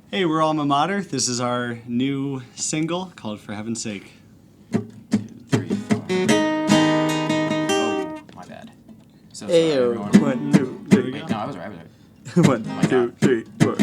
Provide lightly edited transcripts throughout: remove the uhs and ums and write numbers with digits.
Hey, we're Alma Mater. This is our new single called For Heaven's Sake. 2, 3, 4. Oh, my bad. So sorry, Ayo. everyone. 1, 2, 3. Wait, no, I was right. 1, 2, 3, 4.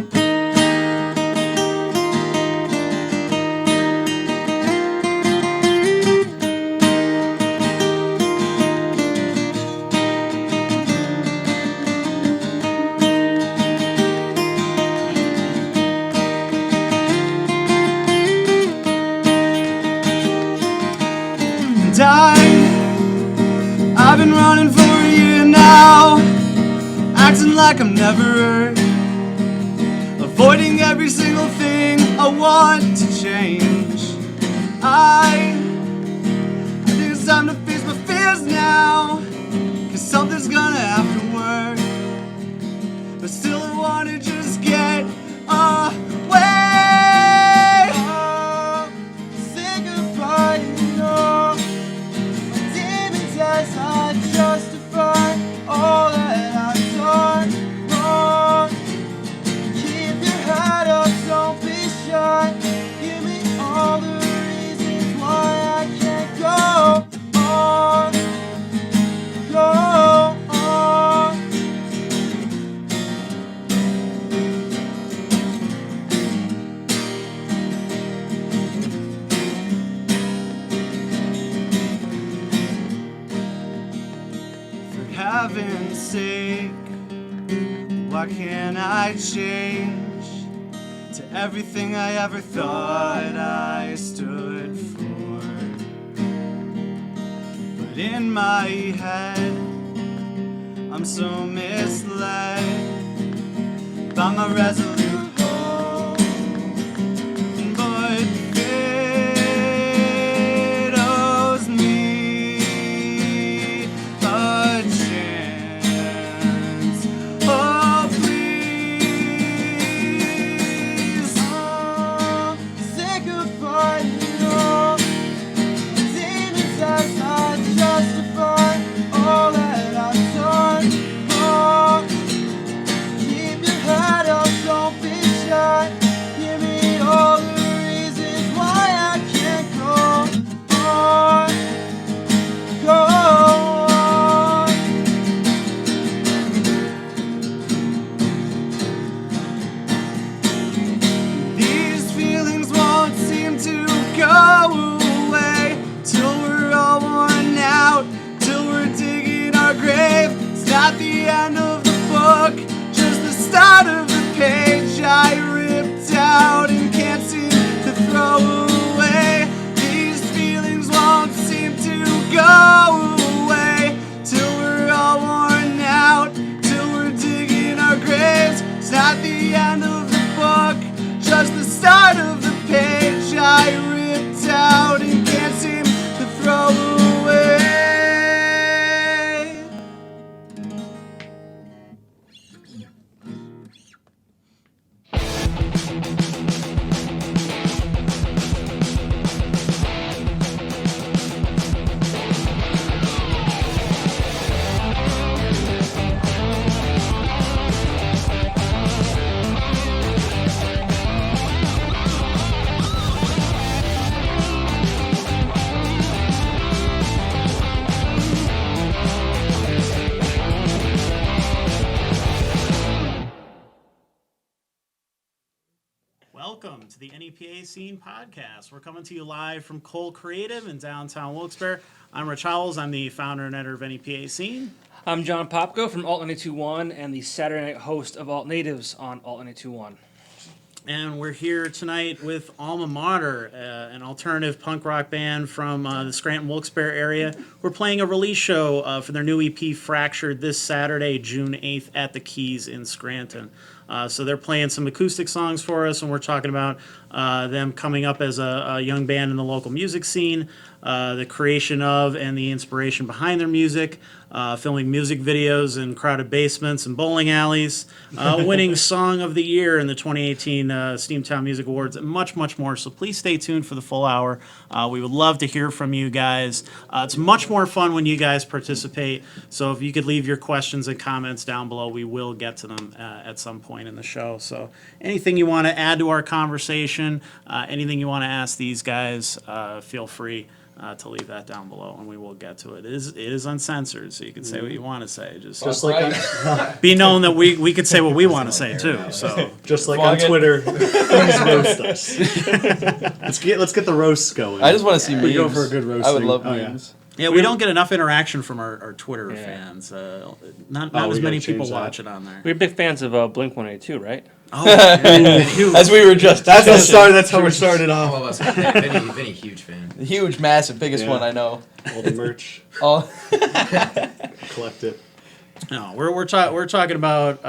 I've been running for a year now, acting like I'm never hurt, avoiding every single thing I want to change. I think it's time to face my fears now, 'cause something's gonna have to work, but still I wanna just get away. Say goodbye, you know. As I justify all that I've done wrong. Keep your head up, don't be shy. Give me all the reasons why I can't go on. Go on. For heaven's sake, why can't I change to everything I ever thought I stood for? But in my head, I'm so misled by my resolute hope. But fate owes me a chance. Oh, please, say goodbye, you know. Demons as I justify all that I've done wrong. Keep your head up, don't be shy. Give me all the reasons why I can't go on. Go on. These feelings won't seem to go away till we're all worn out, till we're digging our grave. It's not the end of the book, just the start of the page I ripped out and can't seem to throw away. These feelings won't seem to go away till we're all worn out, till we're digging our graves. It's not the end of the book, just the start of the page I ripped out and can't seem to throw away. Welcome to the NEPA Scene Podcast. We're coming to you live from Cole Creative in downtown Wilkes-Barre. I'm Rich Howells. I'm the founder and editor of NEPA Scene. I'm John Popko from Alt 921 and the Saturday night host of Alt Natives on Alt 921. And we're here tonight with Alma Mater, an alternative punk rock band from the Scranton, Wilkes-Barre area. We're playing a release show for their new EP, Fractured, this Saturday, June 8th at the Keys in Scranton. So they're playing some acoustic songs for us, and we're talking about them coming up as a young band in the local music scene, the creation of and the inspiration behind their music, filming music videos in crowded basements and bowling alleys, winning Song of the Year in the 2018 Steamtown Music Awards, and much, much more. So please stay tuned for the full hour. We would love to hear from you guys. It's much more fun when you guys participate. So if you could leave your questions and comments down below, we will get to them at some point. point in the show. So anything you want to add to our conversation, anything you want to ask these guys, feel free to leave that down below, and we will get to it. It is uncensored, so you can say what you want to say. Just like be known that we could say what we want to say too. So just like on Twitter, please roast us. let's get the roasts going. I just want to see memes. We go for a good roasting. I would love Oh, yeah. memes. yeah, we don't get enough interaction from our Twitter fans. Not we as many gotta people change that. watch it on there. We're big fans of Blink-182, right? Oh, yeah. As we were just That's discussing. That's how we started off. All of us. Vinny, huge fan. Huge, massive, biggest Yeah. one I know. All the merch, Oh, collect it. No, we're talking about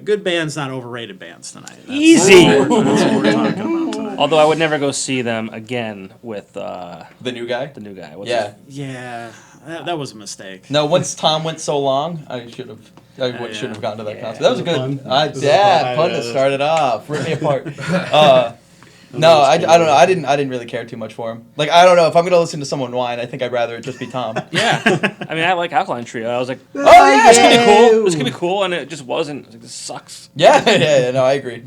good bands, not overrated bands tonight. That's Easy. That's what we're talking about tonight. Although I would never go see them again with the new guy. the new guy. What's Yeah. Yeah, that was a mistake. No, once Tom went so long, I should have. Should have gone to that Yeah. concert. That was a Pun? good. Was it a Yeah, pun? pun Yeah, to start it off. Rip me apart. No, I don't know. I didn't really care too much for him. Like, I don't know if I'm gonna listen to someone whine. I think I'd rather it just be Tom. Yeah. I mean, I like Alkaline Trio. I was like, Oh yeah, this could be cool. This could be cool, and it just wasn't. I was like, this sucks. Yeah. No, I agree.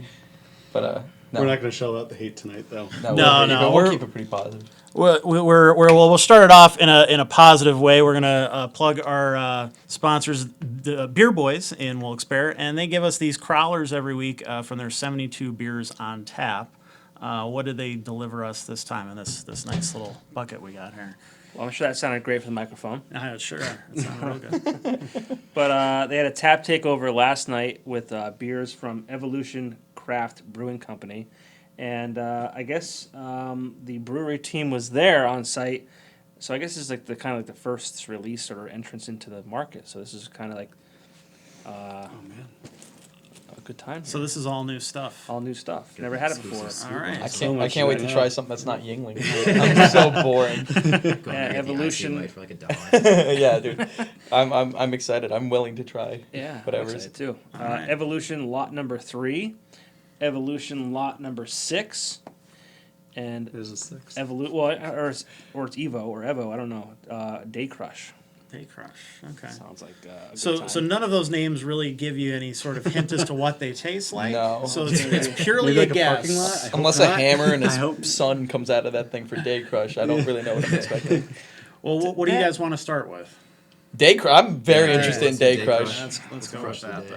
But no, We're not going to shell out the hate tonight, though. we'll we're- keep it pretty positive. We'll start it off in a positive way. We're gonna plug our sponsors, the Beer Boys in Wilkes-Barre, and they give us these crawlers every week from their 72 beers on tap. What did they deliver us this time in this nice little bucket we got here? Well, I'm sure that sounded great for the microphone. Sure, it sounded real good. But they had a tap takeover last night with beers from Evolution Craft Brewing Company. And I guess the brewery team was there on site. So I guess this is like the first release or entrance into the market. So this is kind of like a good time. So this is all new stuff. All new stuff. Never had it before. All right. I can't wait to try something that's not Yingling. I'm so boring. Evolution. For like $1. Yeah, dude. I'm excited. I'm willing to try. Yeah, Whatever. I'm excited too. right. Evolution lot number 3, Evolution lot number 6, and There's a 6. or it's Evo or Evo. I don't know. Day Crush. Day Crush. Okay. Sounds like a good So time. none of those names really give you any sort of hint as to what they taste like. No. So it's purely Maybe like a a guess. parking lot? I hope Unless a not. hammer and I his hope- son comes out of that thing for Day Crush, I don't really know what I'm expecting. Well, what do you guys want to start with? Day Crush. I'm very Yeah, interested in let's Day do Day Crush. Crush. Let's go crush with the that day.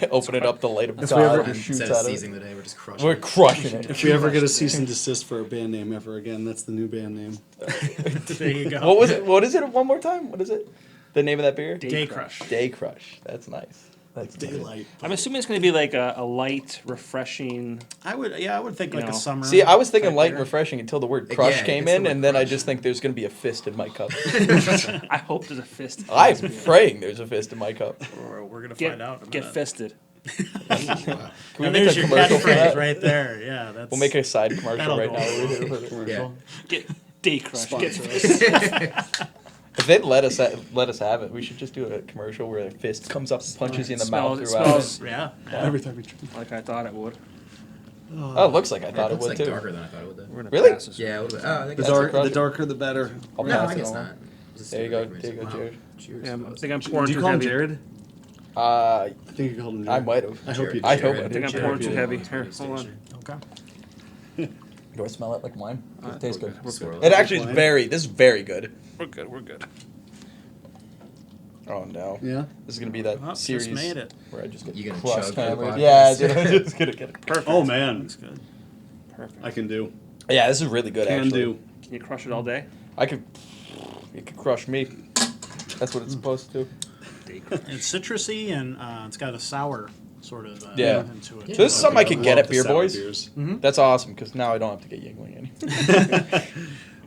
then. Open it up. The light of If we God ever- and shoots Instead of out of seizing it. the day, we're just crushing We're it. crushing it. If we ever get a cease and desist for a band name ever again, that's the new band name. There you go. What was it? What is it? One more time. What is it? The name of that beer? Day Crush. Day Crush. That's nice. That's nice. Daylight. I'm assuming it's going to be like a light, refreshing. I would think You like know. a summer. See, I was thinking type light beer. and refreshing until the word crush Yeah, came it's the in, word and then I crush. just think there's going to be a fist in my cup. I hope there's a fist. I'm praying there's a fist in my cup. We're gonna find out. In a Get minute. fisted. Can we And make there's a your commercial for catchphrase that? right there. Yeah, that's. We'll make a side commercial That'll right go now. over We're here for the commercial. Get Day Crush. Get If they'd let us have it, we should just do a commercial where a fist comes up, punches you in the mouth It throughout. smells Yeah. Every time we try. like I thought it would. Oh, it looks like I thought it looks would like too. darker than I thought it would. We're gonna Really? pass this. Yeah, a little bit. Oh, I think The, that's dark, crush the it. darker, the better. I'll No, pass I it guess on. not. Just There you go. like There you go, wow. Jared. Cheers. Yeah, I fellas. think I'm pouring Do you too call him heavy. Jared? I I think you called him Jared. I might have. I hope you I did. hope Jared. I I think I'm did. pouring Jared. too heavy. Jared. Here, Jared. hold on. Okay. Do I smell it like wine? It tastes good. Sort It of. actually is this is very good. We're good. We're good. Oh no. Yeah? This is gonna be that Oh, just series made it. where I just get You gonna crushed chug for the hammered. podcast? Yeah, dude, I'm just gonna get it. Perfect. Oh, man. That's good. Perfect. I can do. Yeah, this is really good Can actually. do. Can you crush it all day? I could it could crush me. That's what it's supposed to. It's citrusy and it's got a sour sort of Yeah. into it. So this is something I could get Love at the Beer sour Boys. beers. That's awesome because now I don't have to get Yingling anymore.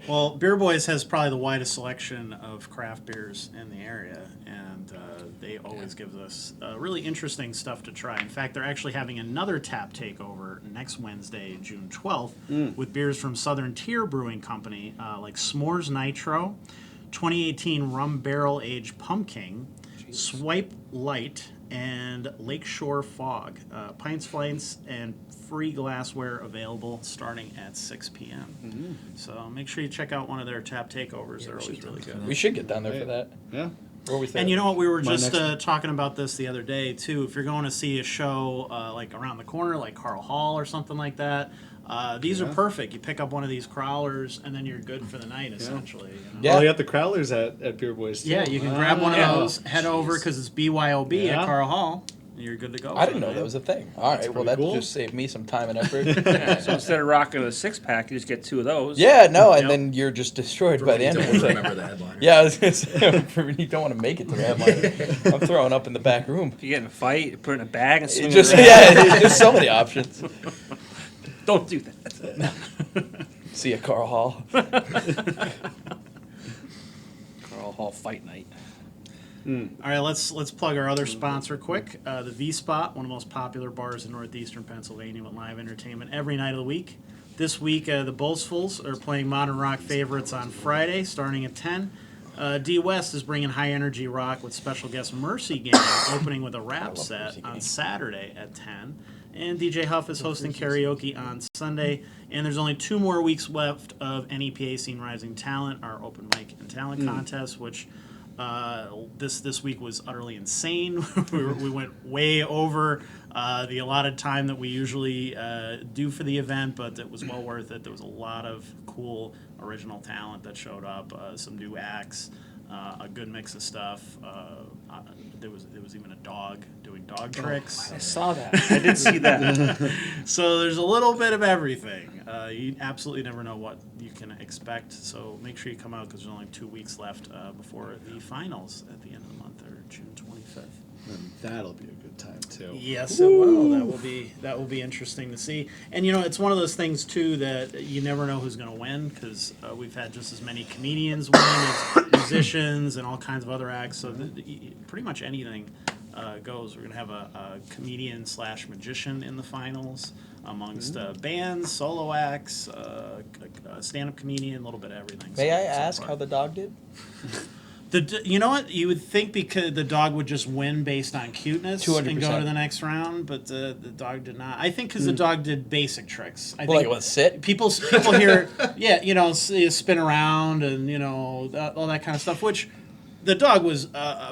Well, Beer Boys has probably the widest selection of craft beers in the area, and they always give us really interesting stuff to try. In fact, they're actually having another tap takeover next Wednesday, June 12th, with beers from Southern Tier Brewing Company, like S'mores Nitro, 2018 Rum Barrel Aged Pumpkin, Swipe Light, and Lakeshore Fog. Pints, flights, and free glassware available starting at 6 p.m. So make sure you check out one of their tap takeovers. They're always really good. We should get down there for that. Yeah. Where we And you know what? We were My just next- talking about this the other day too. If you're going to see a show like around the corner, like Carl Hall or something like that, these are perfect. You pick up one of these crowlers, and then you're good for the night, essentially. You know? Yeah. Well, you got the crowlers at Beer Boys too. Yeah, you can grab one of Yeah. those, head over because it's BYOB Yeah. at Carl Hall, and you're good to go. I didn't know that was a thing. All right, well, that pretty cool. just saved me some time and effort. Yeah, so instead of rocking a 6-pack, you just get 2 of those. Yeah, no, and Yep. then you're just destroyed by the You end of don't the thing. remember the headliner. Yeah, I was gonna say, you don't want to make it to the headline. I'm throwing up in the back room. If you get in a fight, you put it in a bag and swing Just it around. yeah, there's so many options. Don't do that. See ya, Carl Hall. Carl Hall fight night. All right, let's plug our other sponsor quick. The V Spot, one of the most popular bars in northeastern Pennsylvania with live entertainment every night of the week. This week, the Bullsfuls are playing modern rock favorites on Friday, starting at 10. D West is bringing high energy rock with special guest Mercy Gang, opening with a rap set Mercy on Gang. Saturday at 10. And DJ Huff is hosting karaoke on Sunday. And there's only 2 more weeks left of NEPA Scene Rising Talent, our open mic and talent contest, which this week was utterly insane. we went way over the allotted time that we usually do for the event, but it was well worth it. There was a lot of cool original talent that showed up, some new acts, a good mix of stuff. There was even a dog doing dog tricks. I saw that. I did see that. So there's a little bit of everything. You absolutely never know what you can expect. So make sure you come out because there's only 2 weeks left before the finals at the end of the month, or June 25th. And that'll be a good time too. Yes, it will. That will be interesting to see. And you know, it's one of those things too that you never know who's going to win because we've had just as many comedians win as musicians and all kinds of other acts. So pretty much anything goes. We're going to have a comedian / magician in the finals amongst bands, solo acts, a stand-up comedian, a little bit of everything. May So I it's all ask fun. how the dog did? You know what? You would think because the dog would just win based on cuteness and go 200%. to the next round, but the dog did not. I think because the dog did basic tricks. I Well, like think what, sit? people hear, yeah, you know, spin around and you know all that kind of stuff. Which the dog was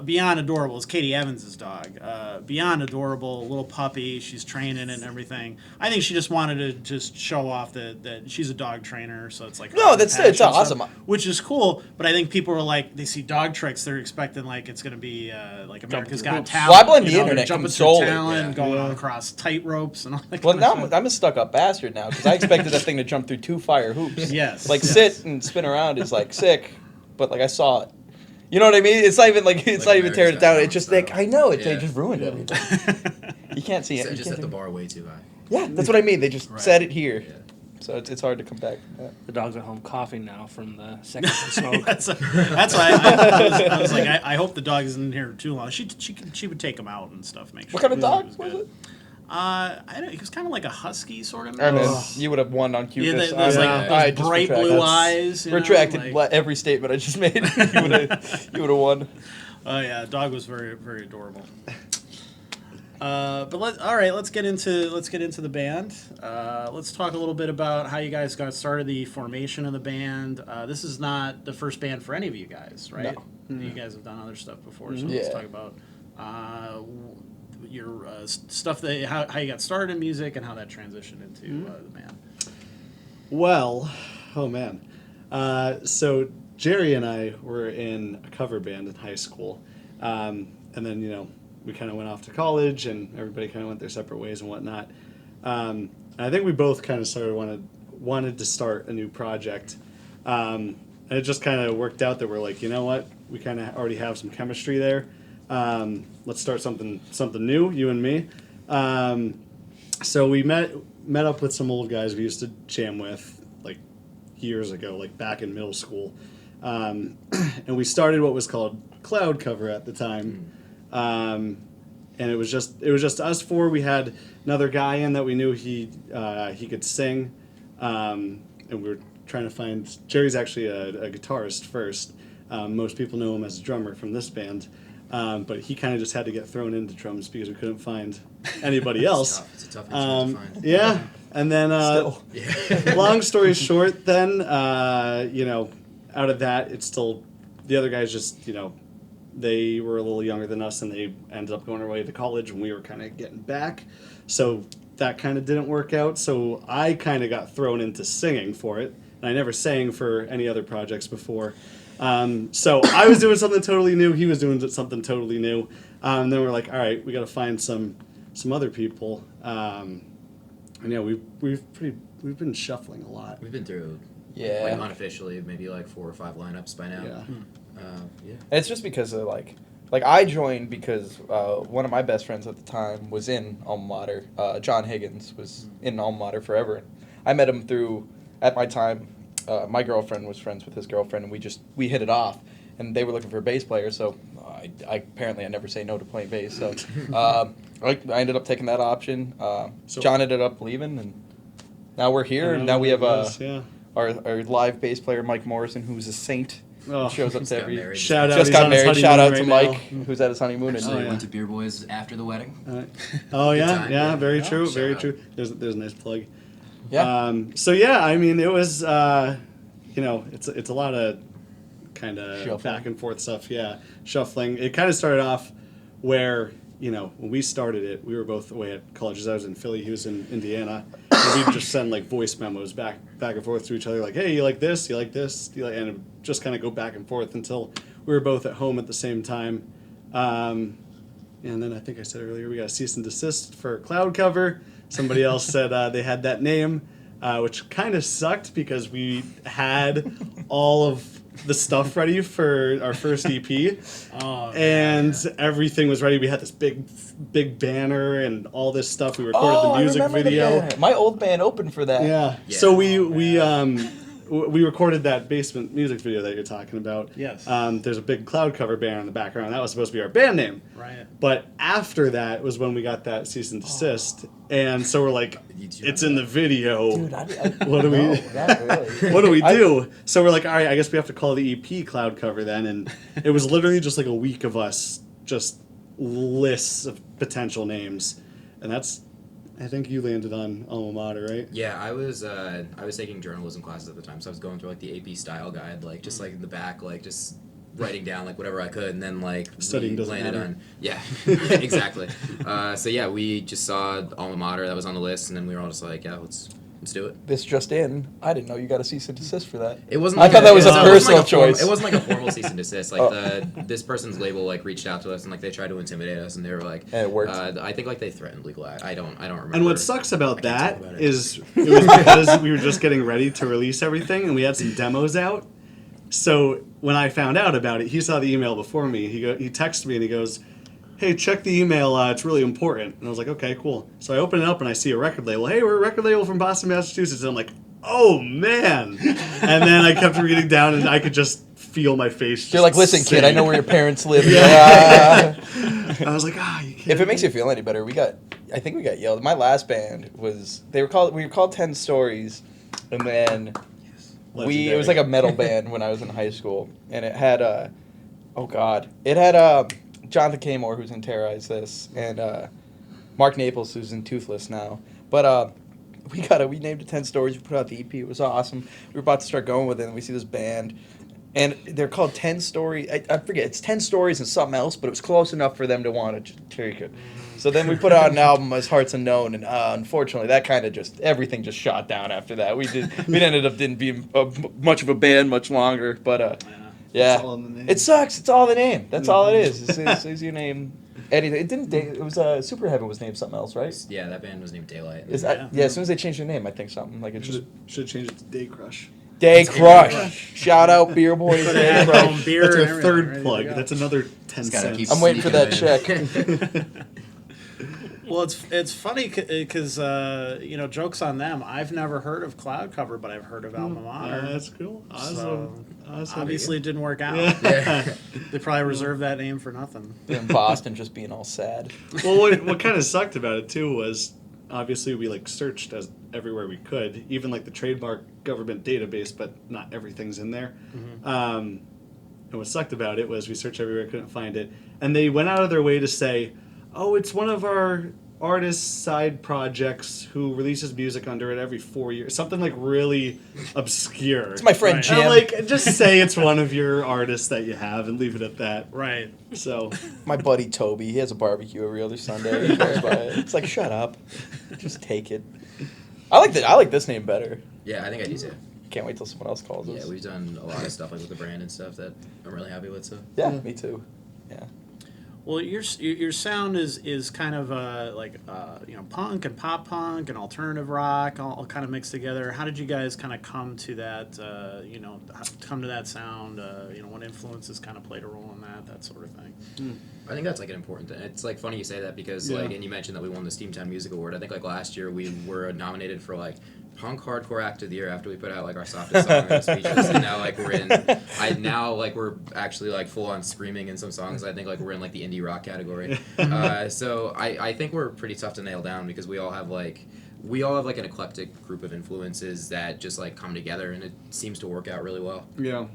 beyond adorable. It's Katie Evans' dog. Beyond adorable, little puppy. She's training and everything. I think she just wanted to just show off that she's a dog trainer. So it's like No, it's passion and awesome. stuff, which is cool. But I think people are like they see dog tricks, they're expecting like it's going to be like America's through Got hoops. Talent. Well, I blame you the know, internet they're jumping consoling, through talent, yeah. going across tight ropes and all that. Well, kind now of stuff. I'm a stuck-up bastard now because I expected that thing to jump through 2 fire hoops. Yes. Like yes. sit and spin around is like sick, but like I saw it. You know what I mean? It's not even like it's Like not even tearing it America's down. Got It's just Talent like I know it. They Yeah. just ruined everything. You can't see it. So You just can't set the do- bar way too high. Yeah, that's what I mean. They just Right. set it here, Yeah. so it's hard to come back. From that. The dog's at home coughing now from the second smoke. That's why I was like, I hope the dog isn't in here too long. She would take him out and stuff. Make sure. What kind of he dog was was good. it? I don't. He was kind of like a husky sort of. And then mix. you would have won on Yeah, cuteness. those, like, I those just bright retract. blue That's- eyes. You know, Retracted like- every statement I just made. you would have won. Oh yeah, dog was very very adorable. But let's get into the band. Let's talk a little bit about how you guys got started, the formation of the band. This is not the first band for any of you guys, right? No. You guys have done other stuff before, so Yeah. let's talk about your stuff that how you got started in music and how that transitioned into the band. Well, oh man. So Jerry and I were in a cover band in high school. And then, you know, we kind of went off to college and everybody kind of went their separate ways and whatnot. And I think we both kind of wanted to start a new project. And it just kind of worked out that we're like, you know what? We kind of already have some chemistry there. Let's start something new, you and me. So we met up with some old guys we used to jam with like years ago, like back in middle school. And we started what was called Cloud Cover at the time. And it was just us four. We had another guy in that we knew he could sing. And we were trying to find, Jerry's actually a guitarist first. Most people know him as a drummer from this band. But he kind of just had to get thrown into drums because we couldn't find anybody else. It's a tough instrument to find. Yeah. And then, Still. long story short, then, you know, out of that, it's still, the other guys just, you know, they were a little younger than us, and they ended up going away to college when we were kind of getting back. So that kind of didn't work out. So I kind of got thrown into singing for it. And I never sang for any other projects before. So I was doing something totally new. He was doing something totally new. And then we're like, all right, we got to find some other people. And yeah, we've been shuffling a lot. We've been through, Yeah. like unofficially, maybe like 4 or 5 lineups by now. Yeah. Yeah. It's just because of like I joined because one of my best friends at the time was in Alma Mater. John Higgins was in Alma Mater forever. I met him through, at my time, my girlfriend was friends with his girlfriend, and we hit it off. And they were looking for a bass player, so I apparently I never say no to playing bass. So I ended up taking that option. John ended up leaving, and now we're here. And now we have our live bass player Mike Morrison, who's a saint. Oh, Shows up to Just got every. married. Shout out. Just he's got on his married. Shout out to honeymoon Mike, right who's at his honeymoon. Actually, And, went to Beer Boys after the wedding. now. Oh yeah, time, yeah, yeah. very Oh, true, shout very out. true. There's a nice plug. yeah. So yeah, I mean, it was it's a lot of kind of Shuffling. back and forth stuff. Yeah, shuffling. It kind of started off where when we started it, we were both away at colleges. I was in Philly, he was in Indiana. And we'd just send like voice memos back and forth to each other, like, "Hey, you like this? You like this?" And it would just kind of go back and forth until we were both at home at the same time. And then I think I said earlier we got a cease and desist for cloud cover. Somebody else said they had that name, which kind of sucked because we had all of the stuff ready for our first EP, and everything was ready. We had this big banner and all this stuff. We recorded the music video. My old band opened for that. Yeah. Yeah. So we recorded that basement music video that you're talking about. Yes. There's a big cloud cover banner in the background. That was supposed to be our band name. Right. But after that was when we got that cease and desist, and so we're like, it's in the video. Dude, What do we? no, not really. What do we do? So we're like, all right, I guess we have to call the EP cloud cover then. And it was literally just like a week of us just lists of potential names, and that's. I think you landed on Alma Mater, right? Yeah, I was taking journalism classes at the time, so I was going through like the AP style guide, like just like in the back, like just writing down like whatever I could, and then like Studying we doesn't landed matter. on yeah exactly. So yeah, we just saw Alma Mater that was on the list, and then we were all just like, yeah, let's do it. This just in. I didn't know you got a cease and desist for that. It wasn't. I thought that was a it wasn't personal like choice. It wasn't like a formal cease and desist. Like Oh. this person's label like reached out to us and like they tried to intimidate us, and they were like, And it worked. I think like they threatened legal. I don't remember. And what sucks about I can't that talk about it. is it was because we were just getting ready to release everything, and we had some demos out. So when I found out about it, he saw the email before me. He texted me and he goes, "Hey, check the email. It's really important." And I was like, "Okay, cool." So I open it up and I see a record label. "Hey, we're a record label from Boston, Massachusetts." And I'm like, "Oh man!" And then I kept reading down, and I could just feel my face. You're like, just listen, kid, I know where your sink. parents live. I was like, you can't. If it makes you feel any better, I think we got yelled. My last band we were called 10 Stories, and then it was Legendary. like a metal band when I was in high school, and it had Jonathan Kamore, who's in Terrorize This, and Mark Naples, who's in Toothless now. But we named it 10 Stories. We put out the EP. It was awesome. We were about to start going with it, and we see this band, and they're called 10 Stories. I forget, it's 10 Stories and something else, but it was close enough for them to want to take it. So then we put out an album as Hearts Unknown, and unfortunately, that kind of everything just shot down after that. We ended up didn't be much of a band much longer, but yeah, It's all in the name. it sucks. It's all the name. That's all it is. It's your name. Anything. It didn't. It was Super Heaven was named something else, right? Yeah, that band was named Daylight. Yeah. As soon as they changed their name, I think something like it just Should change it to Day Crush. Day Crush. Shout out Beer Boys. Could Day have had home Crush. beer That's and our everything, third ready to plug. go. That's another 10 Just gotta keep cents. I'm waiting for that sneaking check. Well, it's funny because jokes on them. I've never heard of Cloud Cover, but I've heard of Alma Mater. That's cool. Awesome. So, Awesome. obviously, it didn't work out. Yeah. They probably reserved that name for nothing. In Boston, just being all sad. Well, what kind of sucked about it too was obviously we searched as everywhere we could, even the trademark government database, but not everything's in there. And what sucked about it was we searched everywhere, couldn't find it, and they went out of their way to say, "Oh, it's one of our artist side projects who releases music under it every 4 years. Something like really obscure. It's my friend Right. Jim. And like, just say it's one of your artists that you have and leave it at that. Right. So, My buddy Toby, he has a barbecue every other Sunday. He goes by it. It's like, shut up, just take it. I like this name better. Yeah, I think I do too. Can't wait till someone else calls us. Yeah, we've done a lot of stuff like with the brand and stuff that I'm really happy with. So Yeah, me too. Yeah. Well, your sound is kind of punk and pop punk and alternative rock all kind of mixed together. How did you guys kind of come to that? Come to that sound. What influences kind of played a role in that sort of thing. I think that's like an important thing. It's like funny you say that because Yeah. and you mentioned that we won the Steamtown Music Award. I think like last year we were nominated for like punk hardcore act of the year after we put out like our softest song and speeches, and now like we're actually like full on screaming in some songs. I think like we're in like the indie rock category. So I think we're pretty tough to nail down because we all have like an eclectic group of influences that just like come together, and it seems to work out really well. yeah.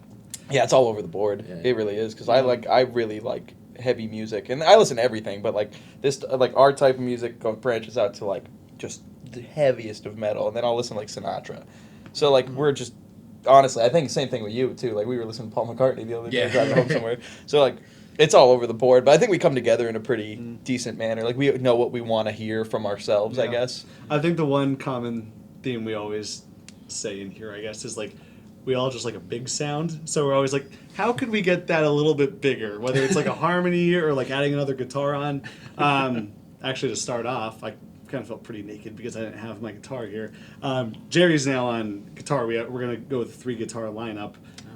Yeah, it's all over the board. Yeah. It really is because I really like heavy music, and I listen to everything. But like this, like our type of music branches out to like just the heaviest of metal, and then I'll listen to like Sinatra. So like we're just honestly, I think the same thing with you too. Like we were listening to Paul McCartney the other day driving home somewhere. So like it's all over the board, but I think we come together in a pretty decent manner. Like we know what we want to hear from ourselves. I Yeah. guess. I think the one common theme we always say in here, I guess, is like we all just like a big sound. So we're always like, how could we get that a little bit bigger? Whether it's like a harmony or like adding another guitar on. Actually, to start off, I kind of felt pretty naked because I didn't have my guitar here. Jerry's now on guitar. We're gonna go with a 3 guitar lineup.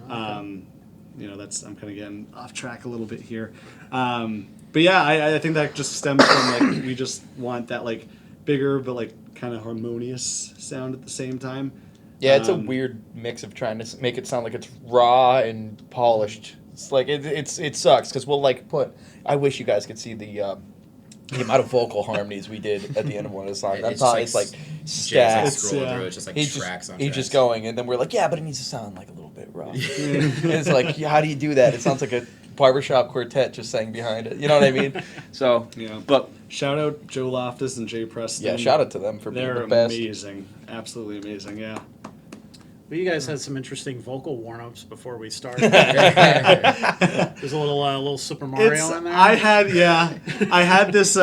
I'm kind of getting off track a little bit here. But yeah, I think that just stems from like we just want that like bigger but like kind of harmonious sound at the same time. Yeah, it's a weird mix of trying to make it sound like it's raw and polished. It's like it sucks because we'll like put. I wish you guys could see the amount of vocal harmonies we did at the end of one of the songs. That thought is like Jay's like stats. scrolling through it, just like He's tracks on he's tracks. just going, and then we're like, yeah, but it needs to sound like a little bit raw. And it's like, how do you do that? It sounds like a barbershop quartet just sang behind it. You know what I mean? So, Yeah. but Shout out Joe Loftus and Jay Preston. yeah, shout out to them for being They're the best. amazing, absolutely amazing. Yeah. Well, you guys had some interesting vocal warm-ups before we started. There's a little Super Mario in there. I had this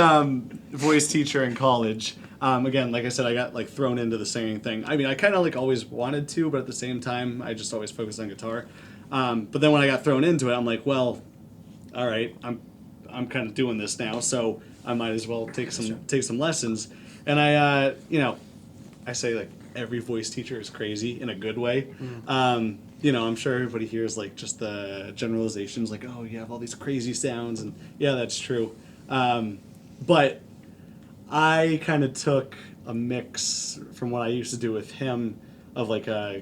voice teacher in college. Again, like I said, I got like thrown into the singing thing. I mean, I kind of like always wanted to, but at the same time, I just always focused on guitar. But then when I got thrown into it, I'm like, well, all right, I'm kind of doing this now, so I might as well take some lessons. And I say like every voice teacher is crazy in a good way. I'm sure everybody hears like just the generalizations, like, oh, you have all these crazy sounds, and yeah, that's true. But I kind of took a mix from what I used to do with him of like a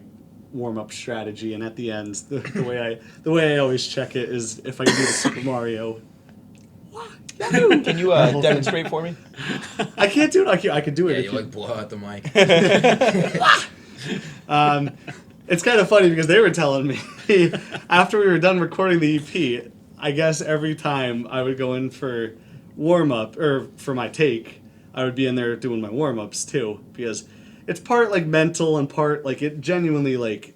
warm-up strategy, and at the end, the way I always check it is if I can do the Super Mario. Can you demonstrate for me? I can't do it. I could do it. Yeah, if you like blow out the mic. It's kind of funny because they were telling me after we were done recording the EP, I guess every time I would go in for warm-up or for my take, I would be in there doing my warm-ups too, because it's part like mental and part like it genuinely like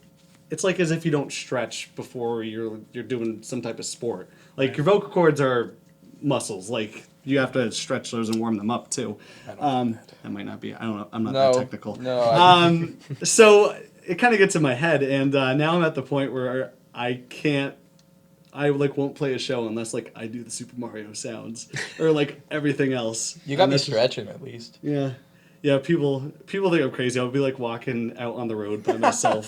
it's like as if you don't stretch before you're doing some type of sport. Like your vocal cords are muscles, like you have to stretch those and warm them up too. That might not be. I don't know. I'm not that technical. No. So it kind of gets in my head, and now I'm at the point where I like won't play a show unless like I do the Super Mario sounds or like everything else. You got And me that's just- stretching at least. Yeah, people think I'm crazy. I'll be like walking out on the road by myself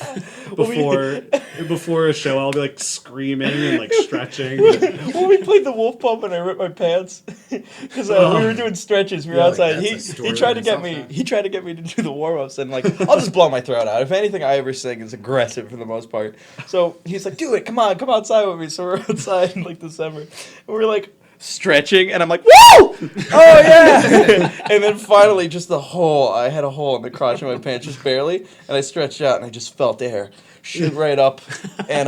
before a show. I'll be like screaming and like stretching. When we played the Wolf Pump and I ripped my pants because we were doing stretches. We were outside. He tried to get me. He tried to get me to do the warm ups, and like I'll just blow my throat out. If anything I ever sing is aggressive for the most part. So he's like, "Do it, come on, come outside with me." So we're outside in like December, and we're like stretching, and I'm like, "Woo! Oh yeah!" And then finally, just I had a hole in the crotch of my pants, just barely, and I stretched out, and I just felt air shoot right up, and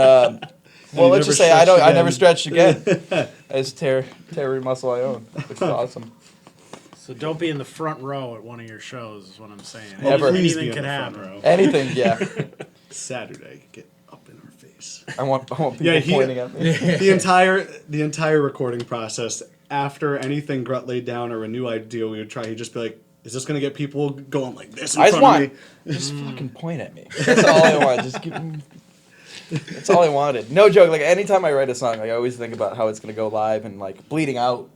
well, let's just say I never stretched again. I just tear every muscle I own, which is awesome. So don't be in the front row at one of your shows, is what I'm saying. Never. Please be Anything in could the front happen. row. Anything, yeah. Saturday, get up in our face. I want people Yeah, pointing at me. The entire recording process, after anything Grutt laid down or a new idea we would try, he'd just be like, "Is this gonna get people going like this in I just front of want, me?" just fucking point at me. That's all I want. Just give me. That's all I wanted. No joke. Like anytime I write a song, like, I always think about how it's gonna go live, and like Bleeding Out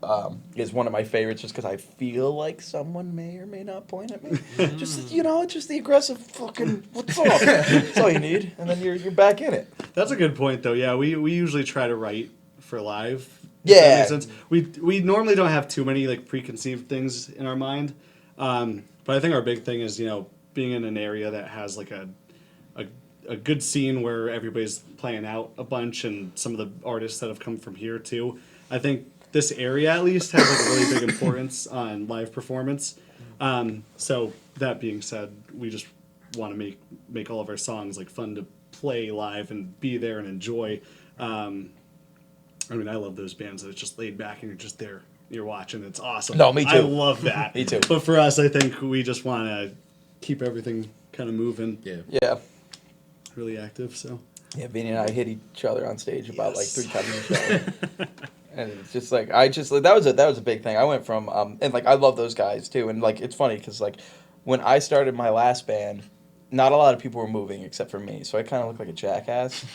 is one of my favorites, just because I feel like someone may or may not point at me. Just just the aggressive fucking what's up. That's all you need, and then you're back in it. That's a good point, though. Yeah, we usually try to write for live. if Yeah. that makes sense. We normally don't have too many like preconceived things in our mind, but I think our big thing is being in an area that has like a good scene where everybody's playing out a bunch, and some of the artists that have come from here too. I think this area at least has like a really big importance on live performance. So that being said, we just want to make all of our songs like fun to play live and be there and enjoy. I mean, I love those bands that it's just laid back and you're just there, you're watching. It's awesome. No, me too. I love that. Me too. But for us, I think we just want to keep everything kind of moving, Yeah. really active. So Yeah, Vinny and I hit each other on stage about like Yes. 3 times a show. And it's just like that was a big thing. I went from and like I love those guys too. And like it's funny because like when I started my last band, not a lot of people were moving except for me, so I kind of look like a jackass.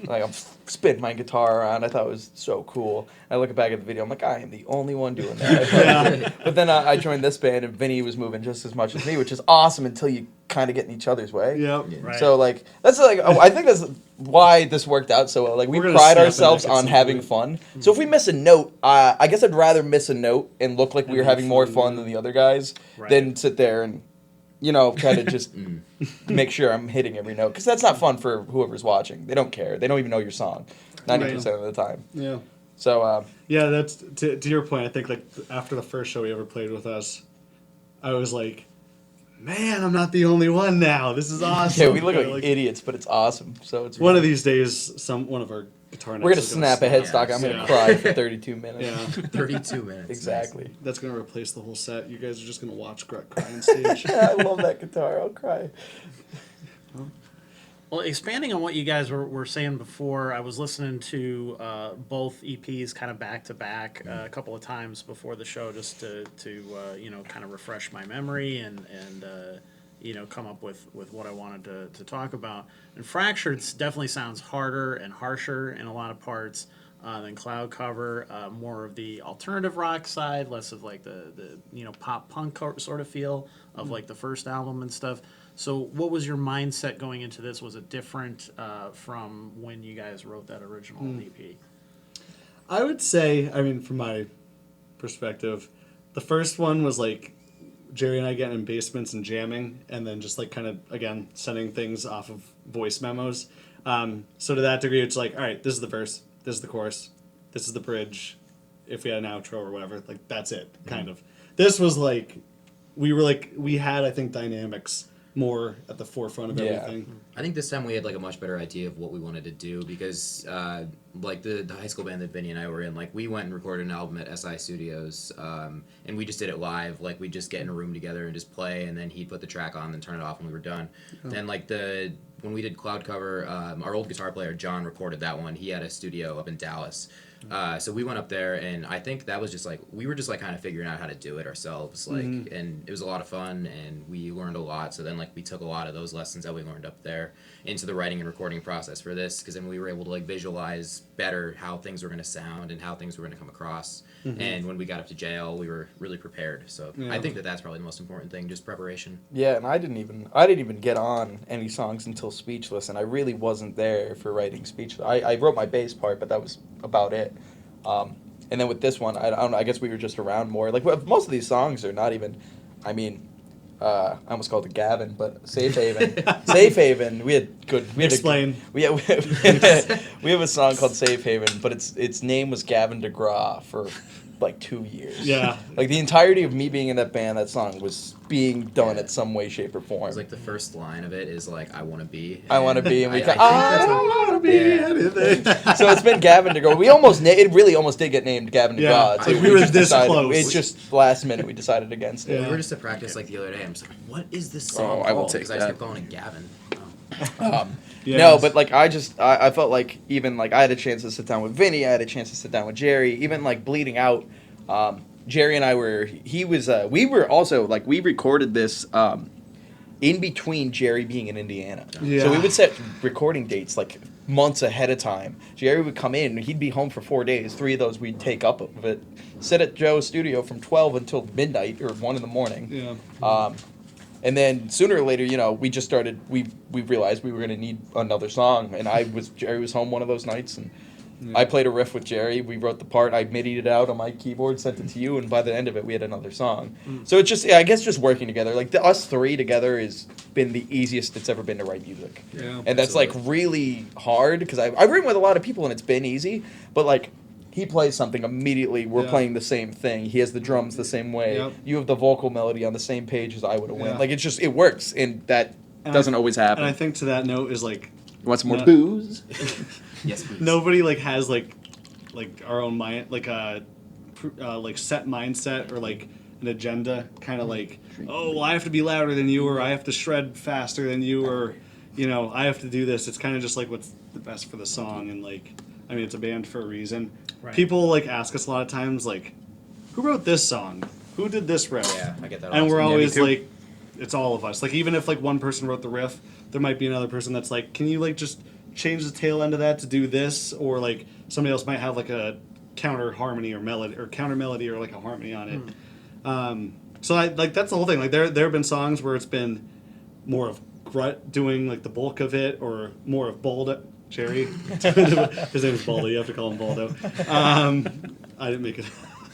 Like I'm spinning my guitar around. I thought it was so cool. I look back at the video. I'm like, I am the only one doing that. But then I joined this band, and Vinny was moving just as much as me, which is awesome until you kind of get in each other's way. yep. Right. So like that's like I think that's why this worked out so well. Like we We're gonna pride snap ourselves it back at on some having point. fun. So if we miss a note, I guess I'd rather miss a note and look like we were have having more fun, fun yeah. than the other guys Right. than sit there and kind of just make sure I'm hitting every note, because that's not fun for whoever's watching. They don't care. They don't even know your song 90% of the time. Yeah. So Yeah, that's to your point. I think like after the first show we ever played with us, I was like, man, I'm not the only one now. This is awesome. yeah, we look Kinda like idiots, but it's awesome. So it's one of these days, one of our guitar. we're gonna necks is snap a headstock. Yeah. I'm gonna Yeah. cry for 32 minutes. Yeah, 32 minutes. Exactly. that's gonna replace the whole set. You guys are just gonna watch Grutt cry on stage. I love that guitar. I'll cry. Well, expanding on what you guys were saying before, I was listening to both EPs kind of back to back a couple of times before the show, just to kind of refresh my memory and come up with what I wanted to talk about. And Fractured definitely sounds harder and harsher in a lot of parts than Cloud Cover. More of the alternative rock side, less of like the pop punk sort of feel of like the first album and stuff. So what was your mindset going into this? Was it different from when you guys wrote that original EP? I would say, I mean, from my perspective, the first one was like Jerry and I getting in basements and jamming, and then just like kind of again sending things off of voice memos. So to that degree, it's like, all right, this is the verse, this is the chorus, this is the bridge. If we had an outro or whatever, like that's it, kind of. This was like we had, I think, dynamics more at the forefront of everything. I think this time we had like a much better idea of what we wanted to do, because like the high school band that Vinny and I were in, like we went and recorded an album at SI Studios, and we just did it live. Like we'd just get in a room together and just play, and then he'd put the track on and turn it off when we were done. Then like when we did Cloud Cover, our old guitar player John recorded that one. He had a studio up in Dallas. So we went up there, and I think that was just like we were just like kind of figuring out how to do it ourselves, like, and it was a lot of fun, and we learned a lot. So then like we took a lot of those lessons that we learned up there into the writing and recording process for this, because then we were able to like visualize better how things were going to sound and how things were going to come across. And when we got up to jail, we were really prepared. So I think that's probably the most important thing, just preparation. Yeah, and I didn't even get on any songs until Speechless, and I really wasn't there for writing Speechless. I wrote my bass part, but that was about it. And then with this one, I don't know, I guess we were just around more. Like most of these songs are not even, I mean, I almost called it Gavin, but Safe Haven. Safe Haven, we had Explain. we have a song called Safe Haven, but its name was Gavin DeGraw for like 2 years. Yeah. Like the entirety of me being in that band, that song was being done in some way, shape, or form. It's like the first line of it is like, I want to be. I want to be, and we I don't want to be anything. So it's been Gavin to go. We almost, it really almost did get named Gavin to Yeah. God. Like, we were just this decided, close. It's just last minute we decided against it. We were just at practice like the other day. I'm just like, what is this song I will called? take Because I just that. kept calling it Gavin. Yes. No, but like I felt like even like I had a chance to sit down with Vinny, I had a chance to sit down with Jerry, even like bleeding out. Jerry and I we were also like we recorded this in between Jerry being in Indiana. Yeah. So we would set recording dates like months ahead of time. Jerry would come in, he'd be home for 4 days. 3 of those we'd take up of it. Sit at Joe's studio from 12 until midnight or 1 in the morning. Yeah. And then sooner or later, you know, we just started. We realized we were going to need another song, and Jerry was home one of those nights, and I played a riff with Jerry. We wrote the part. I midied it out on my keyboard, sent it to you, and by the end of it, we had another song. So it's just, I guess, just working together. Like us 3 together has been the easiest it's ever been to write music, Yeah. and that's like really hard because I've written with a lot of people and it's been easy, but like. He plays something immediately. We're playing the same thing. He has the drums the same way. Yep. You have the vocal melody on the same page as I would have went. Yeah. Like it's just it works, and that doesn't always happen. And I think to that note is like You want some more No. booze? Yes, please. nobody like has like our own mind, like a like set mindset or like an agenda, kind of like, oh, well, I have to be louder than you, or I have to shred faster than you, or you know, I have to do this. It's kind of just like what's the best for the song, and like, I mean, it's a band for a reason. Right. People like ask us a lot of times like, who wrote this song? Who did this riff? Yeah, I get that. And we're all always too. like, it's all of us. Like even if like one person wrote the riff, there might be another person that's like, can you like just change the tail end of that to do this, or like somebody else might have like a counter harmony or melody or counter melody or like a harmony on it. So I like that's the whole thing. Like there have been songs where it's been more of Grutt doing like the bulk of it, or more of Baldo. Jerry, his name is Baldo. You have to call him Baldo. I didn't make it.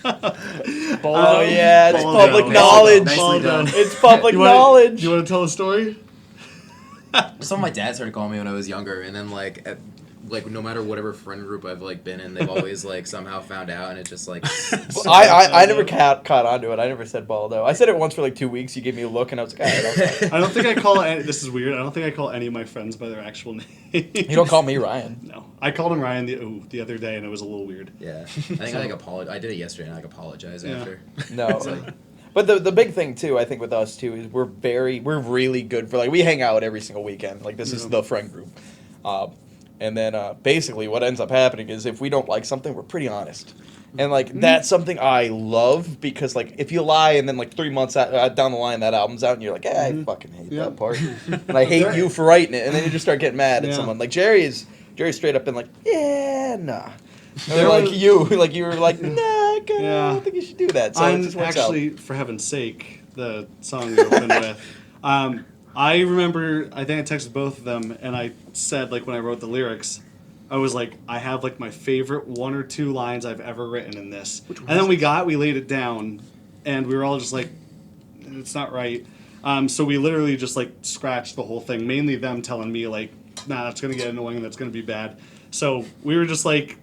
Oh yeah, it's Baldo. public Nicely knowledge. done. It's public You knowledge. want to tell a story? Some of my dad started calling me when I was younger, and then like no matter whatever friend group I've like been in, they've always like somehow found out, and it just like. I never caught onto it. I never said Baldo. I said it once for like 2 weeks. You gave me a look, and I was like, all right, I don't think I call any, this is weird. I don't think I call any of my friends by their actual name. you don't call me Ryan. No, I called him Ryan the other day, and it was a little weird. Yeah, I think I like I did it yesterday, and I apologized Yeah. after. No. It's like, But the big thing too, I think with us too, is we're really good for like we hang out every single weekend. Like this is the friend group, and then basically what ends up happening is if we don't like something, we're pretty honest, and like that's something I love because like if you lie and then like 3 months down the line that album's out and you're like, I fucking hate that part, and I hate you for writing it, and then you just start getting mad at Yeah. someone. Like Jerry's straight up been like, yeah, nah. And like you were like, nah, I don't think you should do that. So it I'm just works out. actually, for heaven's sake, the song you opened with. I remember, I think I texted both of them, and I said, like, when I wrote the lyrics, I was like, I have, like, my favorite 1 or 2 lines I've ever written in this. And then we laid it down, and we were all just like, it's not right. So we literally just, like, scratched the whole thing, mainly them telling me, like, nah, that's going to get annoying, that's going to be bad. So we were just like,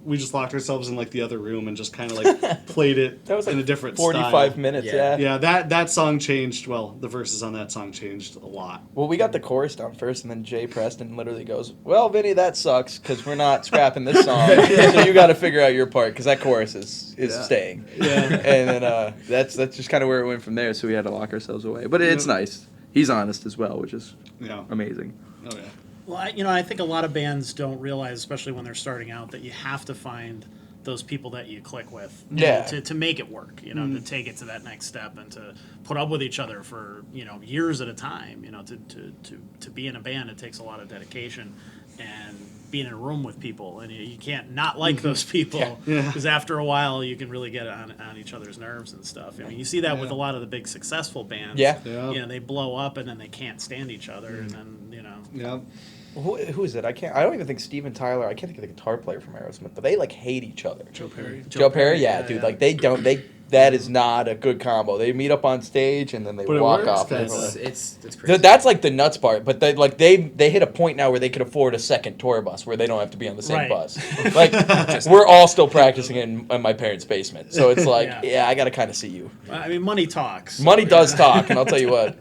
we just locked ourselves in like the other room and just kind of like played it That was like in a different 45 style. minutes, Yeah. yeah. Yeah, that song changed. Well, the verses on that song changed a lot. Well, we got the chorus down first, and then Jay Preston literally goes, well, Vinny, that sucks, because we're not scrapping this song, so you got to figure out your part, because that chorus is staying. Yeah. And then that's just kind of where it went from there, so we had to lock ourselves away. But it's nice. He's honest as well, which is Yeah. amazing. Oh yeah. Well, I think a lot of bands don't realize, especially when they're starting out, that you have to find those people that you click with to make it work, to take it to that next step and to put up with each other for, years at a time. To be in a band, it takes a lot of dedication and being in a room with people, and you can't not like those people, because after a while you can really get on each other's nerves and stuff. I mean, you see that with a lot of the big successful bands. Yeah. They blow up and then they can't stand each other, and then Yeah. Who is it? I don't even think Steven Tyler, I can't think of the guitar player from Aerosmith, but they like hate each other. Joe Perry. Joe Perry, yeah, dude. yeah. Like they That is not a good combo. They meet up on stage and then they But it walk works, off. guys. It's crazy. That's like the nuts part. But they hit a point now where they could afford a second tour bus where they don't have to be on the same Right. bus. Like we're all still practicing in my parents' basement, so it's like, Yeah. I gotta kind of see you. I mean, money talks. Money does talk, and I'll tell you what.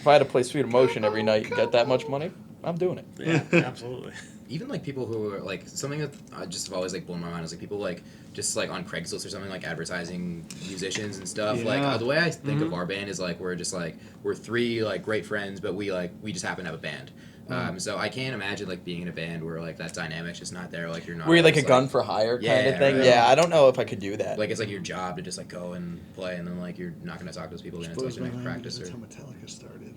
If I had to play Sweet Emotion every night and get that much money, I'm doing it. Yeah, absolutely. Even like people who are like something that I just have always like blown my mind is like people like just like on Craigslist or something like advertising musicians and stuff. Yeah. Like the way I think of our band is like we're just like we're three like great friends, but we just happen to have a band. So I can't imagine like being in a band where like that dynamic's just not there. Like you're not. Were you like a always, gun for hire kind Yeah, of thing? right. Yeah, I don't know if I could do that. Like it's like your job to just like go and play, and then like you're not gonna talk to those people again until Blows you my make mind practice. because Or that's how Metallica started.